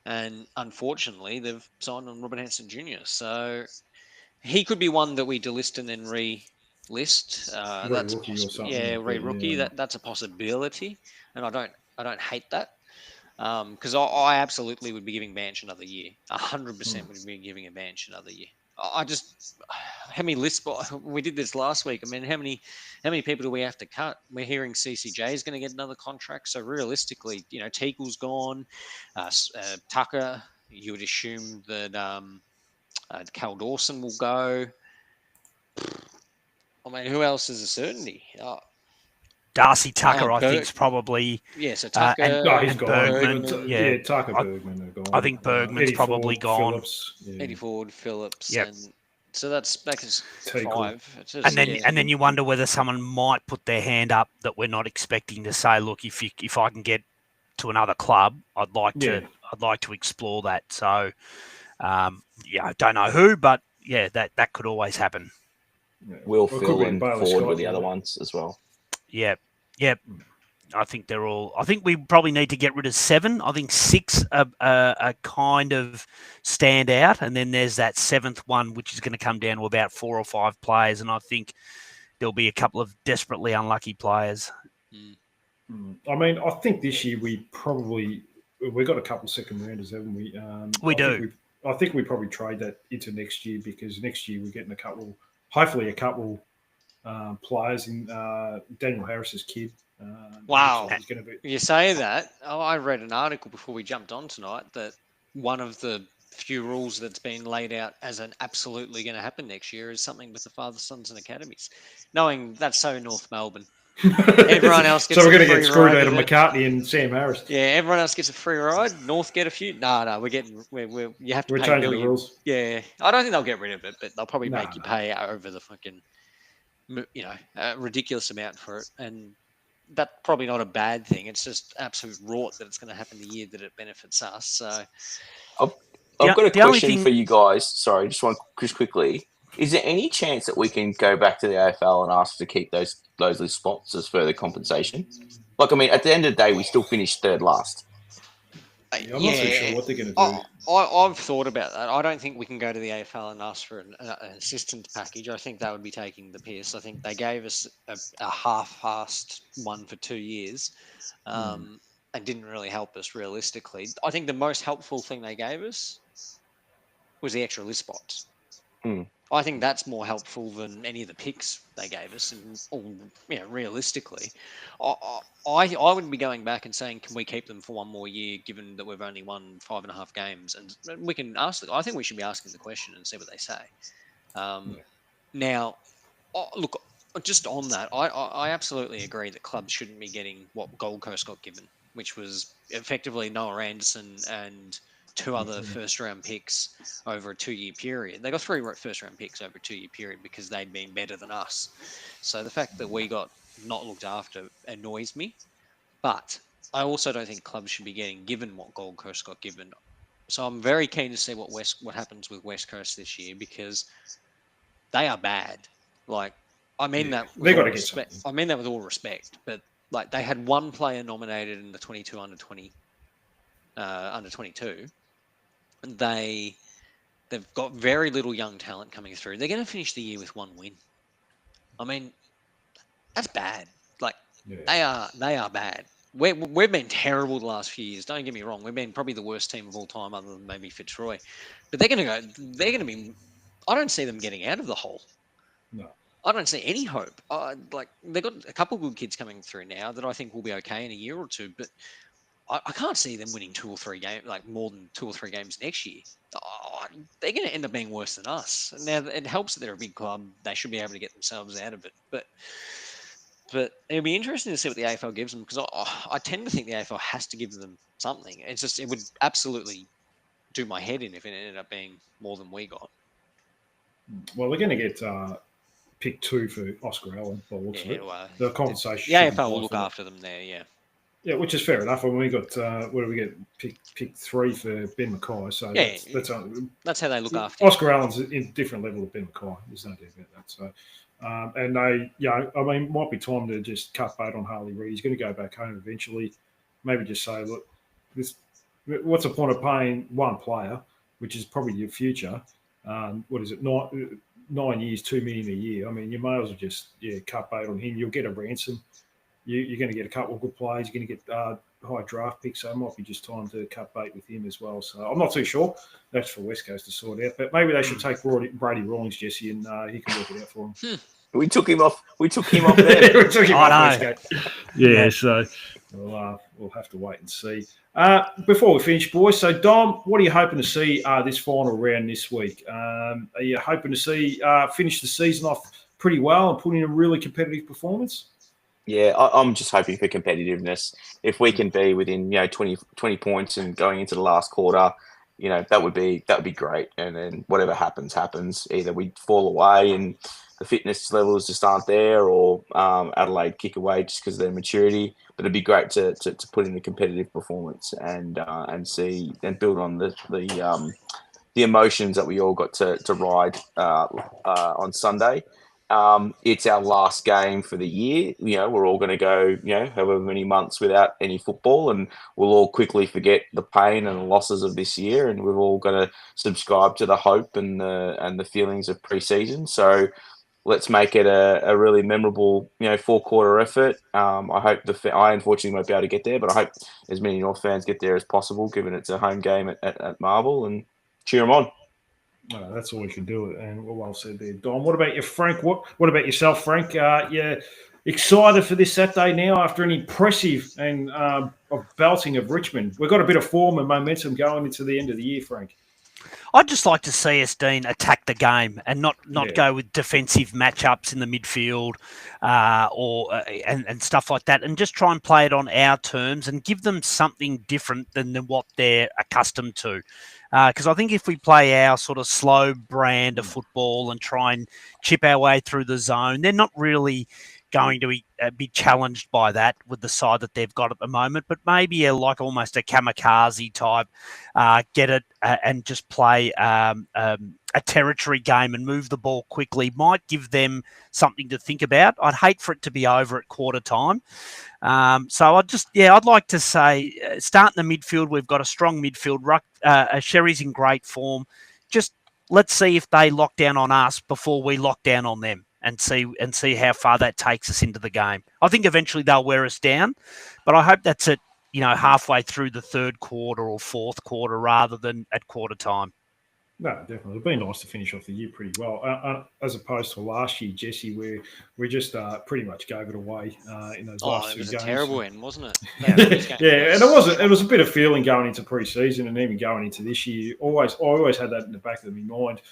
And unfortunately, they've signed on Robert Hansen Jr. So he could be one that we delist and then list. That's rookie. That's a possibility, and I don't hate that because I absolutely would be giving Banch another year. 100% would be giving a Banch another year. How many lists? We did this last week. I mean, how many people do we have to cut? We're hearing CCJ is going to get another contract. So realistically, Teagle's gone. Tucker, you would assume that Cal Dawson will go. I mean, who else is a certainty? Darcy Tucker, I Berg- think's probably. Yeah, so Tucker and- No, he's and gone. Bergman, Yeah, yeah. Tucker I- Bergman are gone. I think Bergman's Eddie probably Ford, gone. Phillips, yeah. Eddie Ford, Phillips, Yep. and so that's Teagle. 5. It's just, And then you wonder whether someone might put their hand up that we're not expecting to say, look, if I can get to another club, I'd like to explore that. So I don't know who, but yeah, that could always happen. Yeah. Will, Well, it could Phil, be and Bailey Ford Scott, were the yeah. other ones as well. Yeah. I think they're all. I think we probably need to get rid of 7. I think 6 are kind of stand out, and then there's that 7th one, which is going to come down to about 4 or 5 players, and I think there'll be a couple of desperately unlucky players. I mean, I think this year we've got a couple of second rounders, haven't we? I think we probably trade that into next year, because next year we're getting hopefully a couple players in Daniel Harris's kid. Wow. He's going to be. You say that. Oh, I read an article before we jumped on tonight that one of the few rules that's been laid out as an absolutely going to happen next year is something with the father, sons, and academies. Knowing that's so North Melbourne. Everyone else gets so we're a going to free get screwed ride out of with it. McCartney and Sam Harris. Yeah, everyone else gets a free ride. North get a few. No, you have to We're pay changing the million. rules. Yeah, I don't think they'll get rid of it, but they'll probably No, make you pay over the fucking, a ridiculous amount for it, and that's probably not a bad thing. It's just absolute rot that it's going to happen the year that it benefits us. So I've got a the only question thing- for you guys. Sorry, just quickly. Is there any chance that we can go back to the AFL and ask to keep those spots as further compensation? Like, I mean, at the end of the day, we still finished third last. Yeah, I'm not so sure what they're going to do. I've thought about that. I don't think we can go to the AFL and ask for an assistant package. I think that would be taking the piss. I think they gave us a half-assed one for 2 years and didn't really help us realistically. I think the most helpful thing they gave us was the extra list spots. I think that's more helpful than any of the picks they gave us. And realistically, I would be going back and saying, can we keep them for one more year, given that we've only won 5.5 games? And we can ask. I think we should be asking the question and see what they say. Now, look, just on that, I absolutely agree that clubs shouldn't be getting what Gold Coast got given, which was effectively Noah Anderson and 2 other first-round picks over a 2-year period. They got 3 first-round picks over a 2-year period because they'd been better than us. So the fact that we got not looked after annoys me. But I also don't think clubs should be getting given what Gold Coast got given. So I'm very keen to see what happens with West Coast this year, because they are bad. Like, I mean that with all respect. I mean that with all respect. But like, they had 1 player nominated in the 22 under 22. They've got very little young talent coming through. They're going to finish the year with 1 win. I mean, that's bad. Like, they are bad. We've been terrible the last few years. Don't get me wrong. We've been probably the worst team of all time, other than maybe Fitzroy. But they're going to be. I don't see them getting out of the hole. No. I don't see any hope. Like, they've got a couple of good kids coming through now that I think will be okay in a year or two, but I can't see them winning 2 or 3 games, like more than 2 or 3 games next year. They're going to end up being worse than us. Now, it helps that they're a big club. They should be able to get themselves out of it. But it'll be interesting to see what the AFL gives them, because I tend to think the AFL has to give them something. It's just, it would absolutely do my head in if it ended up being more than we got. Well, we're going to get pick 2 for Oscar Allen, by the looks of it. Well, The compensation. the AFL will look after them there, yeah. Yeah, which is fair enough. I mean, we got what do we get? Pick 3 for Ben Mackay. So that's how they look after. Oscar Allen's in a different level of Ben Mackay. There's no doubt about that. So, and I mean, might be time to just cut bait on Harley Reid. He's going to go back home eventually. Maybe just say, look, what's the point of paying 1 player, which is probably your future? What is it? 9 years, $2 million a year. I mean, you may as well just cut bait on him. You'll get a ransom. You're going to get a couple of good players. You're going to get high draft picks, so it might be just time to cut bait with him as well. So I'm not too sure. That's for West Coast to sort out. But maybe they should take Brady Rawlings, Jesse, and he can work it out for them. We took him off. We took him off there. We took him off West Coast. Yeah, so we'll have to wait and see. Before we finish, boys, so Dom, what are you hoping to see this final round this week? Are you hoping to see finish the season off pretty well and put in a really competitive performance? Yeah, I'm just hoping for competitiveness. If we can be within 20 points and going into the last quarter, that would be great. And then whatever happens. Either we fall away and the fitness levels just aren't there, or Adelaide kick away just because of their maturity. But it'd be great to put in a competitive performance and see and build on the emotions that we all got to ride on Sunday. It's our last game for the year. We're all going to go, however many months without any football, and we'll all quickly forget the pain and the losses of this year, and we're all going to subscribe to the hope and the feelings of pre-season. So let's make it a really memorable, 4-quarter effort. I hope I unfortunately won't be able to get there, but I hope as many North fans get there as possible, given it's a home game at Marvel, and cheer them on. No, that's all we can do. And well said there, Dom. What about you, Frank? What about yourself, Frank? Yeah, excited for this Saturday now after an impressive and belting of Richmond. We've got a bit of form and momentum going into the end of the year, Frank. I'd just like to see us, Dean, attack the game and not Yeah. go with defensive matchups in the midfield and stuff like that, and just try and play it on our terms and give them something different than what they're accustomed to. Because I think if we play our sort of slow brand of football and try and chip our way through the zone, they're not really going to be challenged by that with the side that they've got at the moment. But maybe like almost a kamikaze type, get it and just play a territory game and move the ball quickly might give them something to think about. I'd hate for it to be over at quarter time. So I'd like to say start in the midfield. We've got a strong midfield. Sherry's in great form. Just let's see if they lock down on us before we lock down on them, and see how far that takes us into the game. I think eventually they'll wear us down, but I hope that's at halfway through the third quarter or fourth quarter rather than at quarter time. No, definitely. It'd be nice to finish off the year pretty well, as opposed to last year, Jesse, where we just pretty much gave it away in those last 2 games. It was a terrible end, wasn't it? Yeah, and it was a bit of feeling going into pre-season and even going into this year. I always had that in the back of my mind,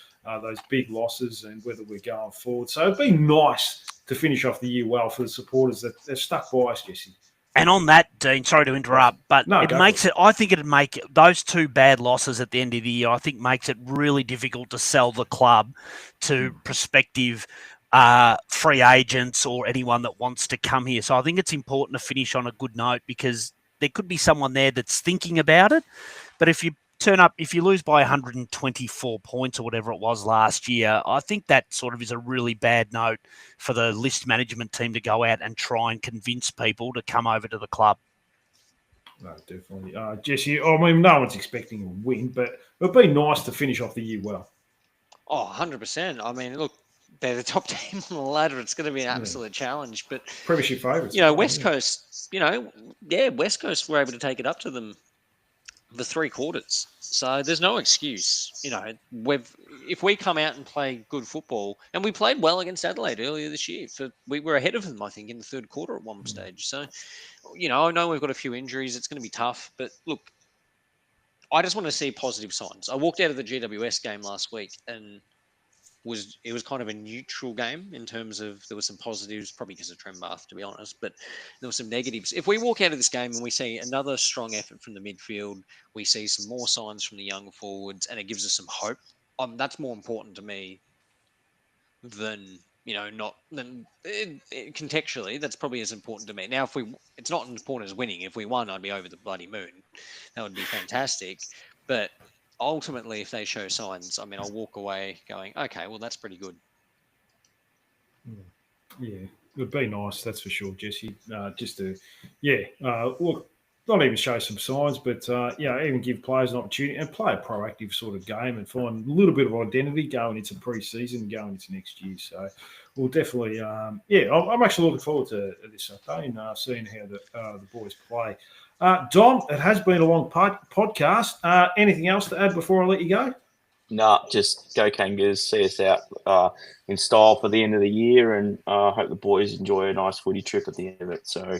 those big losses and whether we're going forward. So it'd be nice to finish off the year well for the supporters that they're stuck by us, Jesse. And on that, Dean, sorry to interrupt, but I think it'd make those 2 bad losses at the end of the year, I think makes it really difficult to sell the club to prospective free agents or anyone that wants to come here. So I think it's important to finish on a good note, because there could be someone there that's thinking about it. But if you lose by 124 points or whatever it was last year, I think that sort of is a really bad note for the list management team to go out and try and convince people to come over to the club. No, definitely. Jesse, I mean, no one's expecting a win, but it'd be nice to finish off the year well. Oh, 100%. I mean, look, they're the top team on the ladder. It's going to be an absolute challenge. But premiership favourites. West Coast, West Coast were able to take it up to them the 3 quarters. So there's no excuse. If we come out and play good football, and we played well against Adelaide earlier this year, we were ahead of them, I think, in the third quarter at one stage. So, I know we've got a few injuries. It's going to be tough. But look, I just want to see positive signs. I walked out of the GWS game last week and it was kind of a neutral game in terms of there were some positives, probably because of Trembath, to be honest, but there were some negatives. If we walk out of this game and we see another strong effort from the midfield, we see some more signs from the young forwards, and it gives us some hope, that's more important to me than contextually. That's probably as important to me. Now, it's not as important as winning. If we won, I'd be over the bloody moon. That would be fantastic. But ultimately, if they show signs, I mean, I'll walk away going, okay, well, that's pretty good. Yeah, it'd be nice, that's for sure, Jesse. Look, not even show some signs, but even give players an opportunity and play a proactive sort of game and find a little bit of identity going into pre-season, going into next year. So we'll definitely, I'm actually looking forward to this Saturday and seeing how the boys play. Dom, it has been a long podcast. Anything else to add before I let you go? No, just go Kangas, see us out in style for the end of the year, and hope the boys enjoy a nice footy trip at the end of it. So,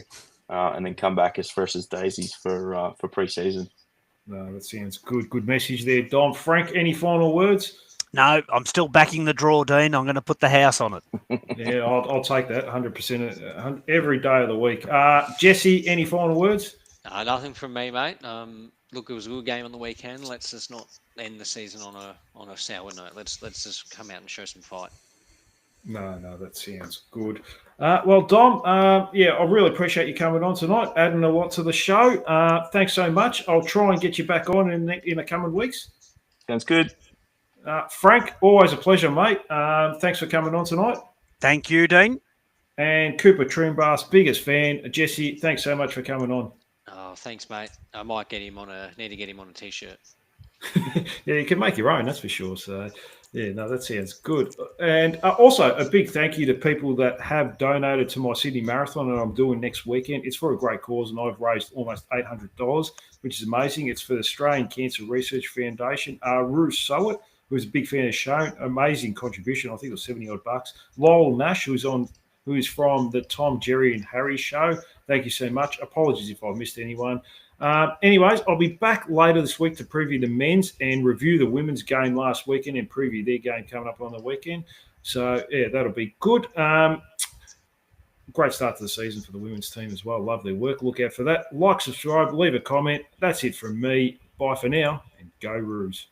and then come back as fresh as daisies for pre-season. No, that sounds good. Good message there, Dom. Frank, any final words? No, I'm still backing the draw, Dean. I'm going to put the house on it. Yeah, I'll take that 100% every day of the week. Jesse, any final words? Nothing from me, mate. Look, it was a good game on the weekend. Let's just not end the season on a sour note. Let's just come out and show some fight. No, that sounds good. Well, Dom, I really appreciate you coming on tonight, adding a lot to the show. Thanks so much. I'll try and get you back on in the coming weeks. Sounds good. Frank, always a pleasure, mate. Thanks for coming on tonight. Thank you, Dean. And Cooper Trimbass, biggest fan. Jesse, thanks so much for coming on. Oh, thanks, mate. I might need to get him on a t-shirt. Yeah, you can make your own, that's for sure. So, that sounds good. And also, a big thank you to people that have donated to my Sydney Marathon that I'm doing next weekend. It's for a great cause, and I've raised almost $800, which is amazing. It's for the Australian Cancer Research Foundation. Rue Sowett, who's a big fan of the show, amazing contribution. I think it was $70 Lowell Nash, who is from the Tom, Jerry, and Harry show. Thank you so much. Apologies if I missed anyone. Anyways, I'll be back later this week to preview the men's and review the women's game last weekend and preview their game coming up on the weekend. So, that'll be good. Great start to the season for the women's team as well. Love their work. Look out for that. Like, subscribe, leave a comment. That's it from me. Bye for now, and go Roos.